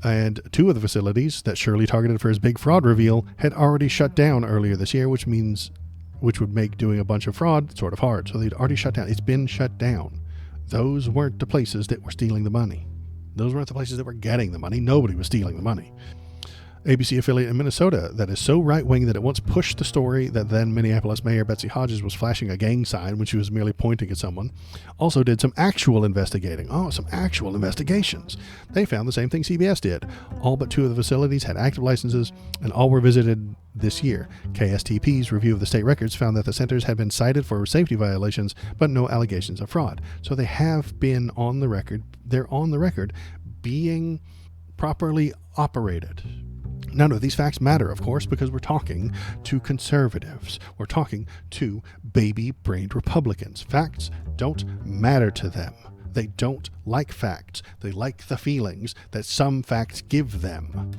And 2 of the facilities that Shirley targeted for his big fraud reveal had already shut down earlier this year, which would make doing a bunch of fraud sort of hard. So they'd already shut down. It's been shut down. Those weren't the places that were stealing the money. Those weren't the places that were getting the money. Nobody was stealing the money. ABC affiliate in Minnesota that is so right-wing that it once pushed the story that then Minneapolis Mayor Betsy Hodges was flashing a gang sign when she was merely pointing at someone, also did some actual investigating. Some actual investigations. They found the same thing CBS did. All but 2 of the facilities had active licenses, and all were visited this year. KSTP's review of the state records found that the centers had been cited for safety violations, but no allegations of fraud. So they have been on the record. They're on the record being properly operated. None of these facts matter, of course, because we're talking to conservatives. We're talking to baby-brained Republicans. Facts don't matter to them. They don't like facts. They like the feelings that some facts give them.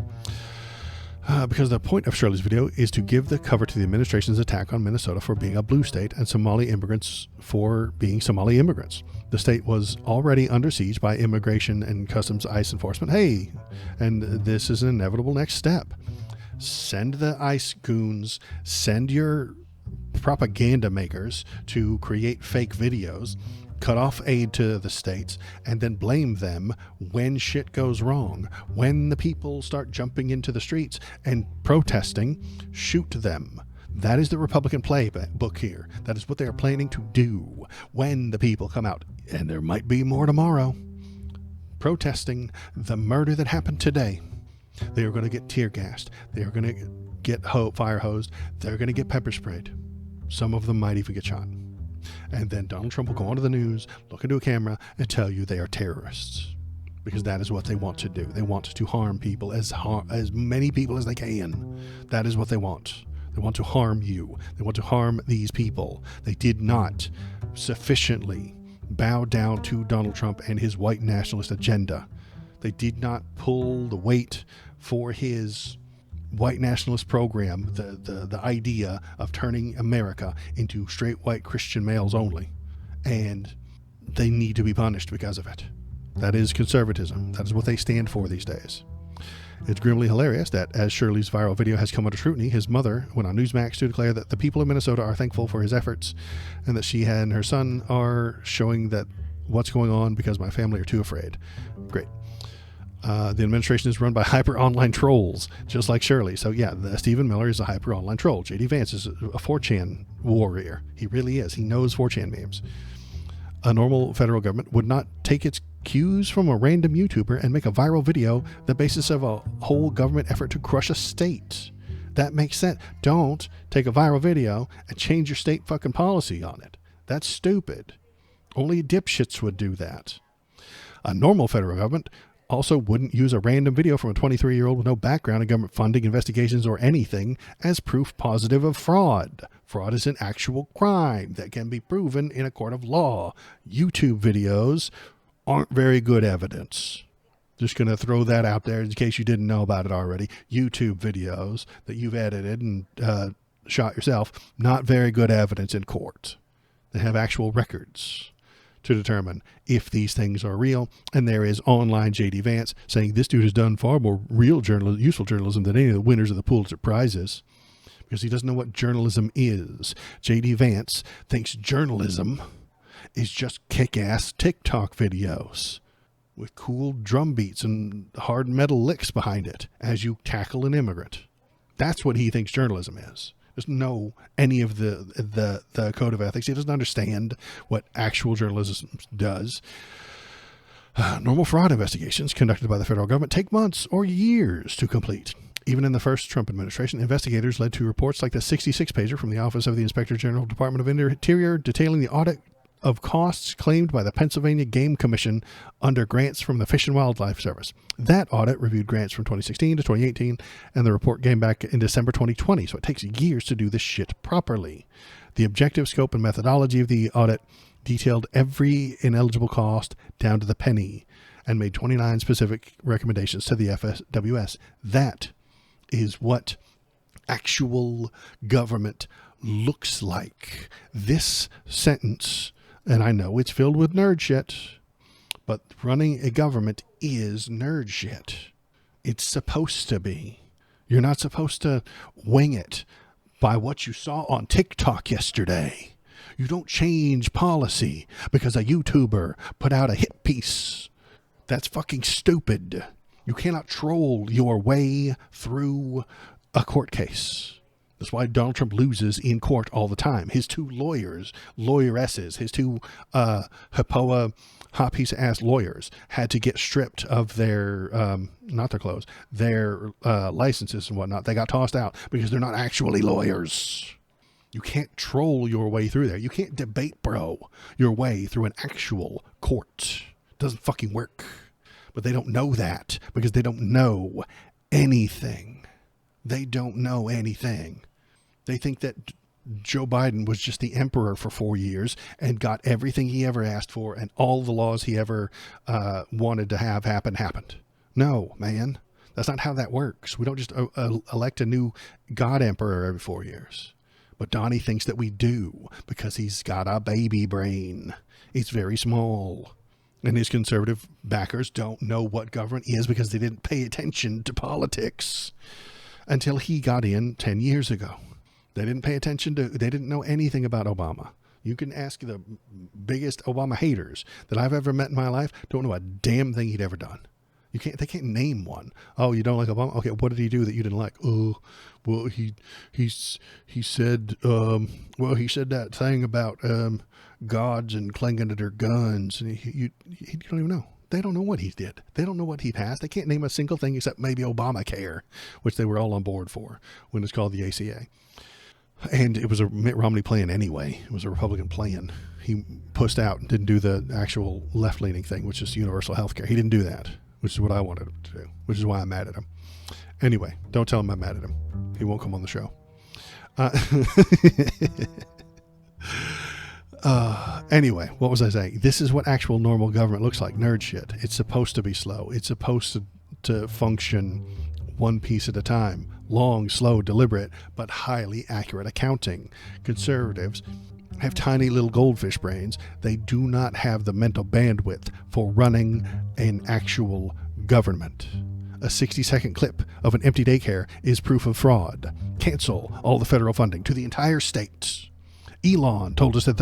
Because the point of Shirley's video is to give the cover to the administration's attack on Minnesota for being a blue state and Somali immigrants for being Somali immigrants. The state was already under siege by immigration and customs ICE enforcement. Hey, and this is an inevitable next step. Send the ICE goons, send your propaganda makers to create fake videos, cut off aid to the states, and then blame them when shit goes wrong. When the people start jumping into the streets and protesting, shoot them. That is the Republican playbook here. That is what they are planning to do when the people come out. And there might be more tomorrow. Protesting the murder that happened today. They are going to get tear gassed. They are going to get fire hosed. They're going to get pepper sprayed. Some of them might even get shot. And then Donald Trump will go onto the news, look into a camera, and tell you they are terrorists. Because that is what they want to do. They want to harm people, as many people as they can. That is what they want. They want to harm you. They want to harm these people. They did not sufficiently bow down to Donald Trump and his white nationalist agenda. They did not pull the weight for his white nationalist program, the idea of turning America into straight white Christian males only. And they need to be punished because of it. That is conservatism. That is what they stand for these days. It's grimly hilarious that as Shirley's viral video has come under scrutiny, his mother went on Newsmax to declare that the people of Minnesota are thankful for his efforts and that she and her son are showing that what's going on because my family are too afraid. Great. The administration is run by hyper online trolls, just like Shirley. So yeah, Stephen Miller is a hyper online troll. J.D. Vance is a 4chan warrior. He really is. He knows 4chan memes. A normal federal government would not take its cues from a random YouTuber and make a viral video the basis of a whole government effort to crush a state. That makes sense. Don't take a viral video and change your state fucking policy on it. That's stupid. Only dipshits would do that. A normal federal government also wouldn't use a random video from a 23-year-old with no background in government funding, investigations, or anything as proof positive of fraud. Fraud is an actual crime that can be proven in a court of law. YouTube videos aren't very good evidence. Just going to throw that out there in case you didn't know about it already. YouTube videos that you've edited and shot yourself, not very good evidence in court. They have actual records to determine if these things are real. And there is online J.D. Vance saying this dude has done far more real useful journalism than any of the winners of the Pulitzer Prizes, because he doesn't know what journalism is. J.D. Vance thinks journalism is just kick-ass TikTok videos with cool drum beats and hard metal licks behind it as you tackle an immigrant. That's what he thinks journalism is. Doesn't know any of the code of ethics. He doesn't understand what actual journalism does. Normal fraud investigations conducted by the federal government take months or years to complete. Even in the first Trump administration, investigators led to reports like the 66-pager from the Office of the Inspector General, Department of Interior, detailing the audit of costs claimed by the Pennsylvania Game Commission under grants from the Fish and Wildlife Service. That audit reviewed grants from 2016 to 2018, and the report came back in December 2020, so it takes years to do this shit properly. The objective, scope, and methodology of the audit detailed every ineligible cost down to the penny and made 29 specific recommendations to the FSWS. That is what actual government looks like. This sentence, and I know it's filled with nerd shit, but running a government is nerd shit. It's supposed to be. You're not supposed to wing it by what you saw on TikTok yesterday. You don't change policy because a YouTuber put out a hit piece. That's fucking stupid. You cannot troll your way through a court case. That's why Donald Trump loses in court all the time. His two lawyeresses, his two hot piece of ass lawyers had to get stripped of their, not their clothes, their licenses and whatnot. They got tossed out because they're not actually lawyers. You can't troll your way through there. You can't debate bro your way through an actual court. It doesn't fucking work. But they don't know that because they don't know anything. They don't know anything. They think that Joe Biden was just the emperor for 4 years and got everything he ever asked for, and all the laws he ever wanted to have happened. No, man. That's not how that works. We don't just elect a new God emperor every 4 years. But Donnie thinks that we do because he's got a baby brain. It's very small. And his conservative backers don't know what government is because they didn't pay attention to politics until he got in 10 years ago. They didn't pay attention to, they didn't know anything about Obama. You can ask the biggest Obama haters that I've ever met in my life, don't know a damn thing he'd ever done. They can't name one. Oh, you don't like Obama? Okay, what did he do that you didn't like? Oh, well, he said that thing about gods and clinging to their guns, and you don't even know. They don't know what he did. They don't know what he passed. They can't name a single thing except maybe Obamacare, which they were all on board for when it's called the ACA. And it was a Mitt Romney plan anyway. It was a Republican plan. He pushed out and didn't do the actual left-leaning thing, which is universal health care. He didn't do that, which is what I wanted him to do, which is why I'm mad at him. Anyway, don't tell him I'm mad at him. He won't come on the show. Anyway, what was I saying? This is what actual normal government looks like. Nerd shit. It's supposed to be slow. It's supposed to function one piece at a time. Long, slow, deliberate, but highly accurate accounting. Conservatives have tiny little goldfish brains. They do not have the mental bandwidth for running an actual government. A 60-second clip of an empty daycare is proof of fraud. Cancel all the federal funding to the entire state. Elon told us that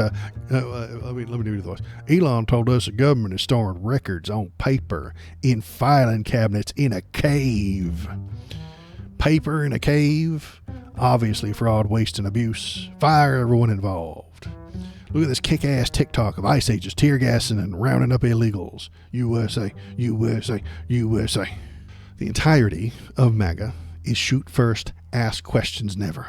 let me do the voice. Elon told us the government is storing records on paper in filing cabinets in a cave. Paper in a cave? Obviously fraud, waste, and abuse. Fire everyone involved. Look at this kick-ass TikTok of ice ages tear gassing and rounding up illegals. USA, USA, USA. The entirety of MAGA is shoot first, ask questions never.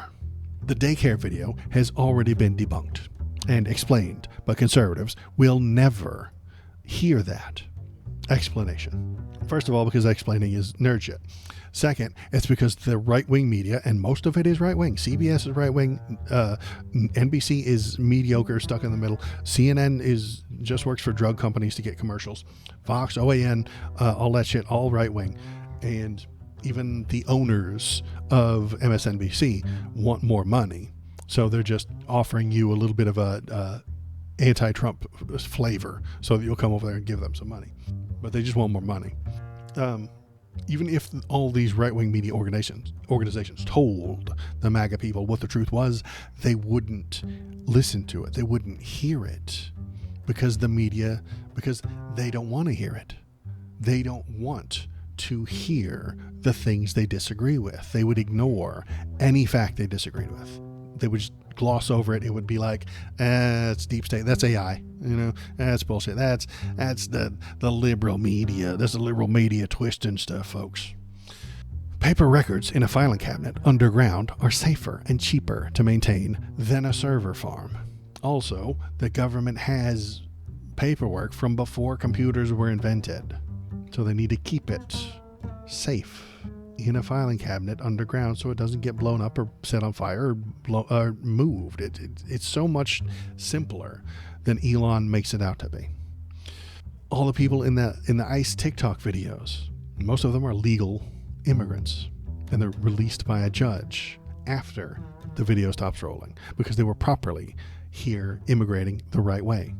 The daycare video has already been debunked and explained, but conservatives will never hear that explanation. First of all, because explaining is nerd shit. Second, it's because the right-wing media, and most of it is right-wing. CBS is right-wing. NBC is mediocre, stuck in the middle. CNN just works for drug companies to get commercials. Fox, OAN, all that shit, all right-wing. And even the owners of MSNBC want more money. So they're just offering you a little bit of a anti-Trump flavor so that you'll come over there and give them some money. But they just want more money. Even if all these right-wing media organizations told the MAGA people what the truth was, they wouldn't listen to it. They wouldn't hear it because because they don't want to hear it. They don't want to hear the things they disagree with. They would ignore any fact they disagreed with. They would just gloss over it. It would be like, it's deep state. That's AI. That's bullshit. That's the liberal media. There's a liberal media twist and stuff, folks. Paper records in a filing cabinet underground are safer and cheaper to maintain than a server farm. Also, the government has paperwork from before computers were invented. So they need to keep it safe in a filing cabinet underground so it doesn't get blown up or set on fire or moved. It's so much simpler than Elon makes it out to be. All the people in the ICE TikTok videos, most of them are legal immigrants, and they're released by a judge after the video stops rolling because they were properly here immigrating the right way,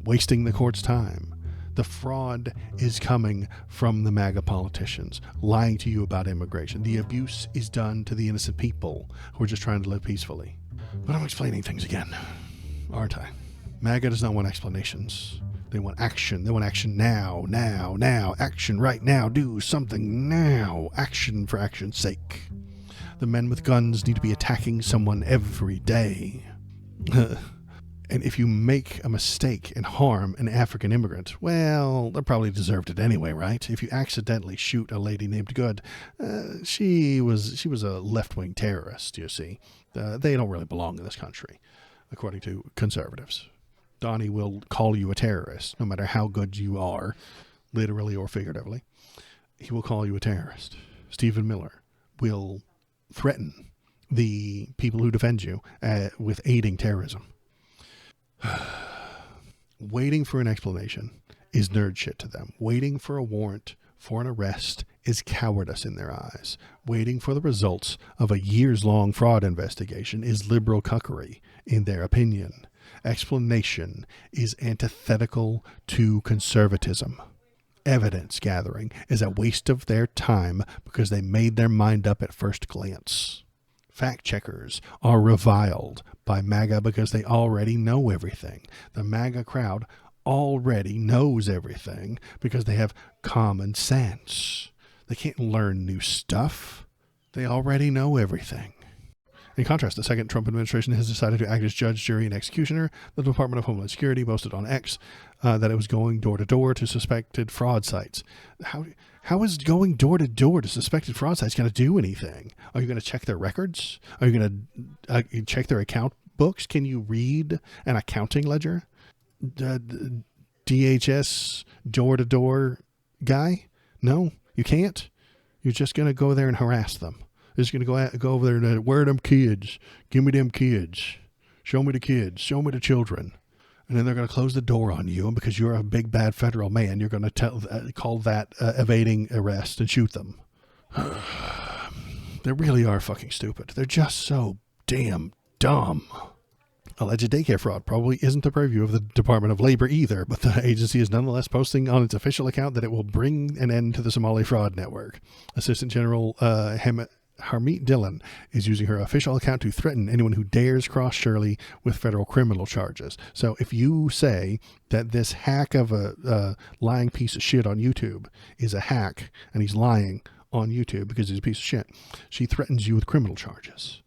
wasting the court's time. The fraud is coming from the MAGA politicians, lying to you about immigration. The abuse is done to the innocent people who are just trying to live peacefully. But I'm explaining things again, aren't I? MAGA does not want explanations. They want action. They want action now. Action right now. Do something now. Action for action's sake. The men with guns need to be attacking someone every day. And if you make a mistake and harm an African immigrant, well, they probably deserved it anyway, right? If you accidentally shoot a lady named Good, she was a left-wing terrorist, you see. They don't really belong in this country, according to conservatives. Donnie will call you a terrorist, no matter how good you are, literally or figuratively. He will call you a terrorist. Stephen Miller will threaten the people who defend you with aiding terrorism. Waiting for an explanation is nerd shit to them. Waiting for a warrant for an arrest is cowardice in their eyes. Waiting for the results of a years-long fraud investigation is liberal cuckery in their opinion. Explanation is antithetical to conservatism. Evidence gathering is a waste of their time because they made their mind up at first glance. Fact checkers are reviled by MAGA because they already know everything. The MAGA crowd already knows everything because they have common sense. They can't learn new stuff. They already know everything. In contrast, the second Trump administration has decided to act as judge, jury, and executioner. The Department of Homeland Security boasted on X that it was going door-to-door to suspected fraud sites. How is going door-to-door to suspected fraud sites going to do anything? Are you going to check their records? Are you going to check their account books? Can you read an accounting ledger? DHS door-to-door guy? No, you can't. You're just going to go there and harass them. They're just going to go over there and where are them kids? Give me them kids. Show me the kids. Show me the children. And then they're going to close the door on you. And because you're a big, bad federal man, you're going to call that evading arrest and shoot them. They really are fucking stupid. They're just so damn dumb. Alleged daycare fraud probably isn't the purview of the Department of Labor either, but the agency is nonetheless posting on its official account that it will bring an end to the Somali fraud network. Assistant General Harmeet Dillon is using her official account to threaten anyone who dares cross Shirley with federal criminal charges. So if you say that this hack of a lying piece of shit on YouTube is a hack and he's lying on YouTube because he's a piece of shit, she threatens you with criminal charges.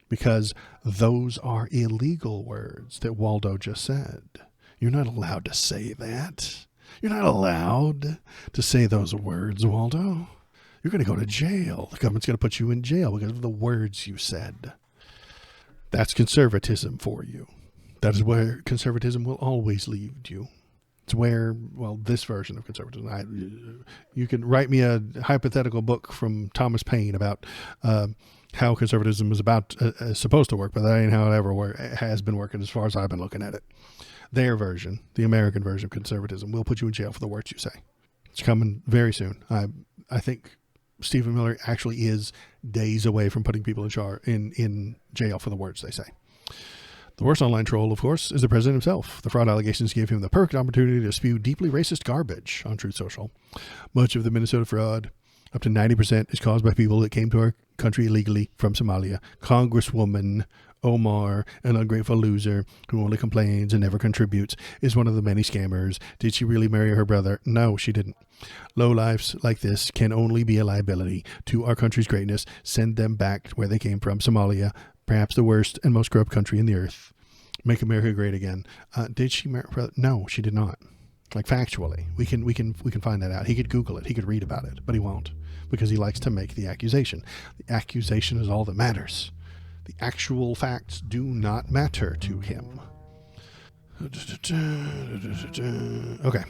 Because those are illegal words that Waldo just said. You're not allowed to say that. You're not allowed to say those words, Waldo. You're going to go to jail. The government's going to put you in jail because of the words you said. That's conservatism for you. That is where conservatism will always lead you. It's where, well, this version of conservatism. You can write me a hypothetical book from Thomas Paine about how conservatism is supposed to work, but that ain't how it has been working as far as I've been looking at it. Their version, the American version of conservatism, will put you in jail for the words you say. It's coming very soon. I think Stephen Miller actually is days away from putting people in jail for the words they say. The worst online troll, of course, is the president himself. The fraud allegations gave him the perfect opportunity to spew deeply racist garbage on Truth Social. Much of the Minnesota fraud, up to 90%, is caused by people that came to our country illegally from Somalia. Congresswoman Omar, an ungrateful loser who only complains and never contributes, is one of the many scammers. Did she really marry her brother? No, she didn't. Lowlifes like this can only be a liability to our country's greatness. Send them back where they came from, Somalia, perhaps the worst and most corrupt country in the earth. Make America great again. Did she marry her brother? No, she did not. Like factually, we can find that out. He could Google it. He could read about it, but he won't because he likes to make the accusation. The accusation is all that matters. The actual facts do not matter to him. Okay,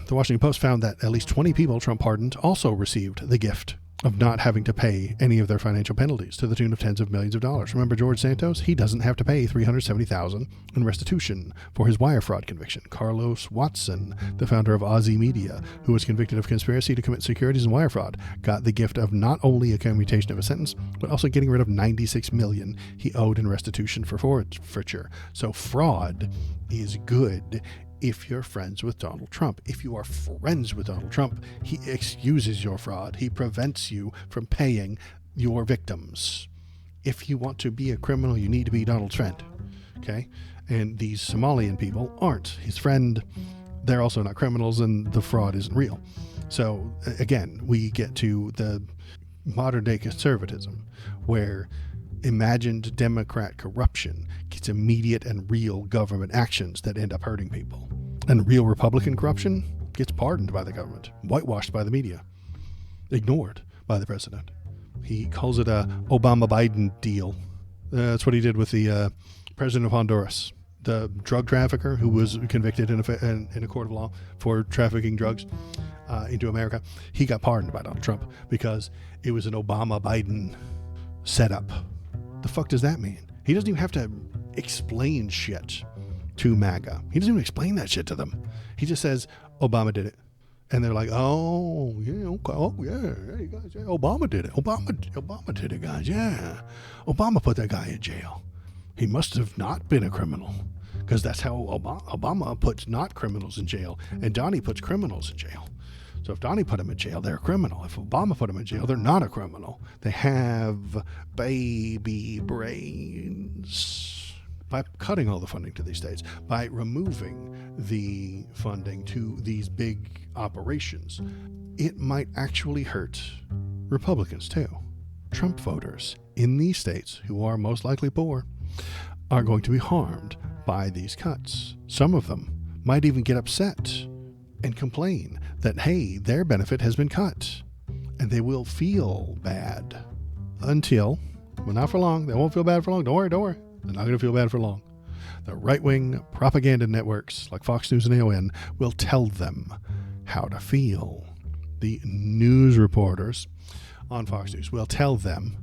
the Washington Post found that at least 20 people Trump pardoned also received the gift of not having to pay any of their financial penalties to the tune of tens of millions of dollars. Remember George Santos? He doesn't have to pay $370,000 in restitution for his wire fraud conviction. Carlos Watson, the founder of Aussie Media, who was convicted of conspiracy to commit securities and wire fraud, got the gift of not only a commutation of a sentence, but also getting rid of $96 million he owed in restitution for forfeiture. So fraud is good if you're friends with Donald Trump. If you are friends with Donald Trump, he excuses your fraud. He prevents you from paying your victims. If you want to be a criminal, you need to be Donald's friend. Okay? And these Somalian people aren't his friend. They're also not criminals, and the fraud isn't real. So, again, we get to the modern day conservatism, where imagined Democrat corruption gets immediate and real government actions that end up hurting people. And real Republican corruption gets pardoned by the government, whitewashed by the media, ignored by the president. He calls it a Obama-Biden deal. That's what he did with the president of Honduras, the drug trafficker who was convicted in a court of law for trafficking drugs into America. He got pardoned by Donald Trump because it was an Obama-Biden setup. The fuck does that mean? He doesn't even have to explain shit to MAGA. He doesn't even explain that shit to them. He just says, Obama did it. And they're like, oh, yeah, okay, oh, yeah, hey, guys, yeah, Obama did it. Obama did it, guys, yeah. Obama put that guy in jail. He must have not been a criminal, because that's how Obama puts not criminals in jail, and Donnie puts criminals in jail. So if Donnie put them in jail, they're a criminal. If Obama put them in jail, they're not a criminal. They have baby brains. By cutting all the funding to these states, by removing the funding to these big operations, it might actually hurt Republicans too. Trump voters in these states, who are most likely poor, are going to be harmed by these cuts. Some of them might even get upset and complain that, hey, their benefit has been cut. And they will feel bad until, well, not for long. They won't feel bad for long. Don't worry. They're not going to feel bad for long. The right-wing propaganda networks like Fox News and AON will tell them how to feel. The news reporters on Fox News will tell them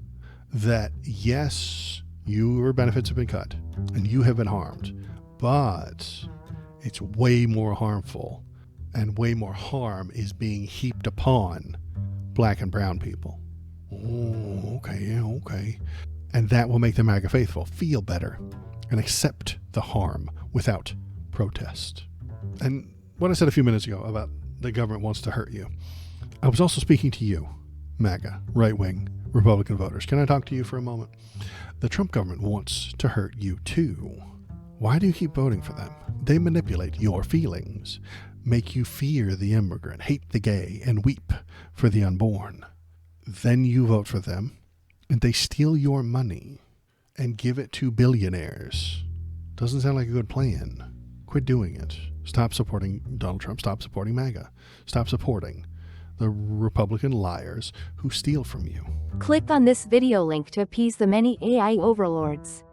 that yes, your benefits have been cut and you have been harmed, but it's way more harmful and way more harm is being heaped upon black and brown people. Oh, okay, yeah, okay. And that will make the MAGA faithful feel better and accept the harm without protest. And what I said a few minutes ago about the government wants to hurt you, I was also speaking to you, MAGA, right-wing Republican voters. Can I talk to you for a moment? The Trump government wants to hurt you too. Why do you keep voting for them? They manipulate your feelings, make you fear the immigrant, hate the gay, and weep for the unborn. Then you vote for them, and they steal your money and give it to billionaires. Doesn't sound like a good plan. Quit doing it. Stop supporting Donald Trump. Stop supporting MAGA. Stop supporting the Republican liars who steal from you. Click on this video link to appease the many AI overlords.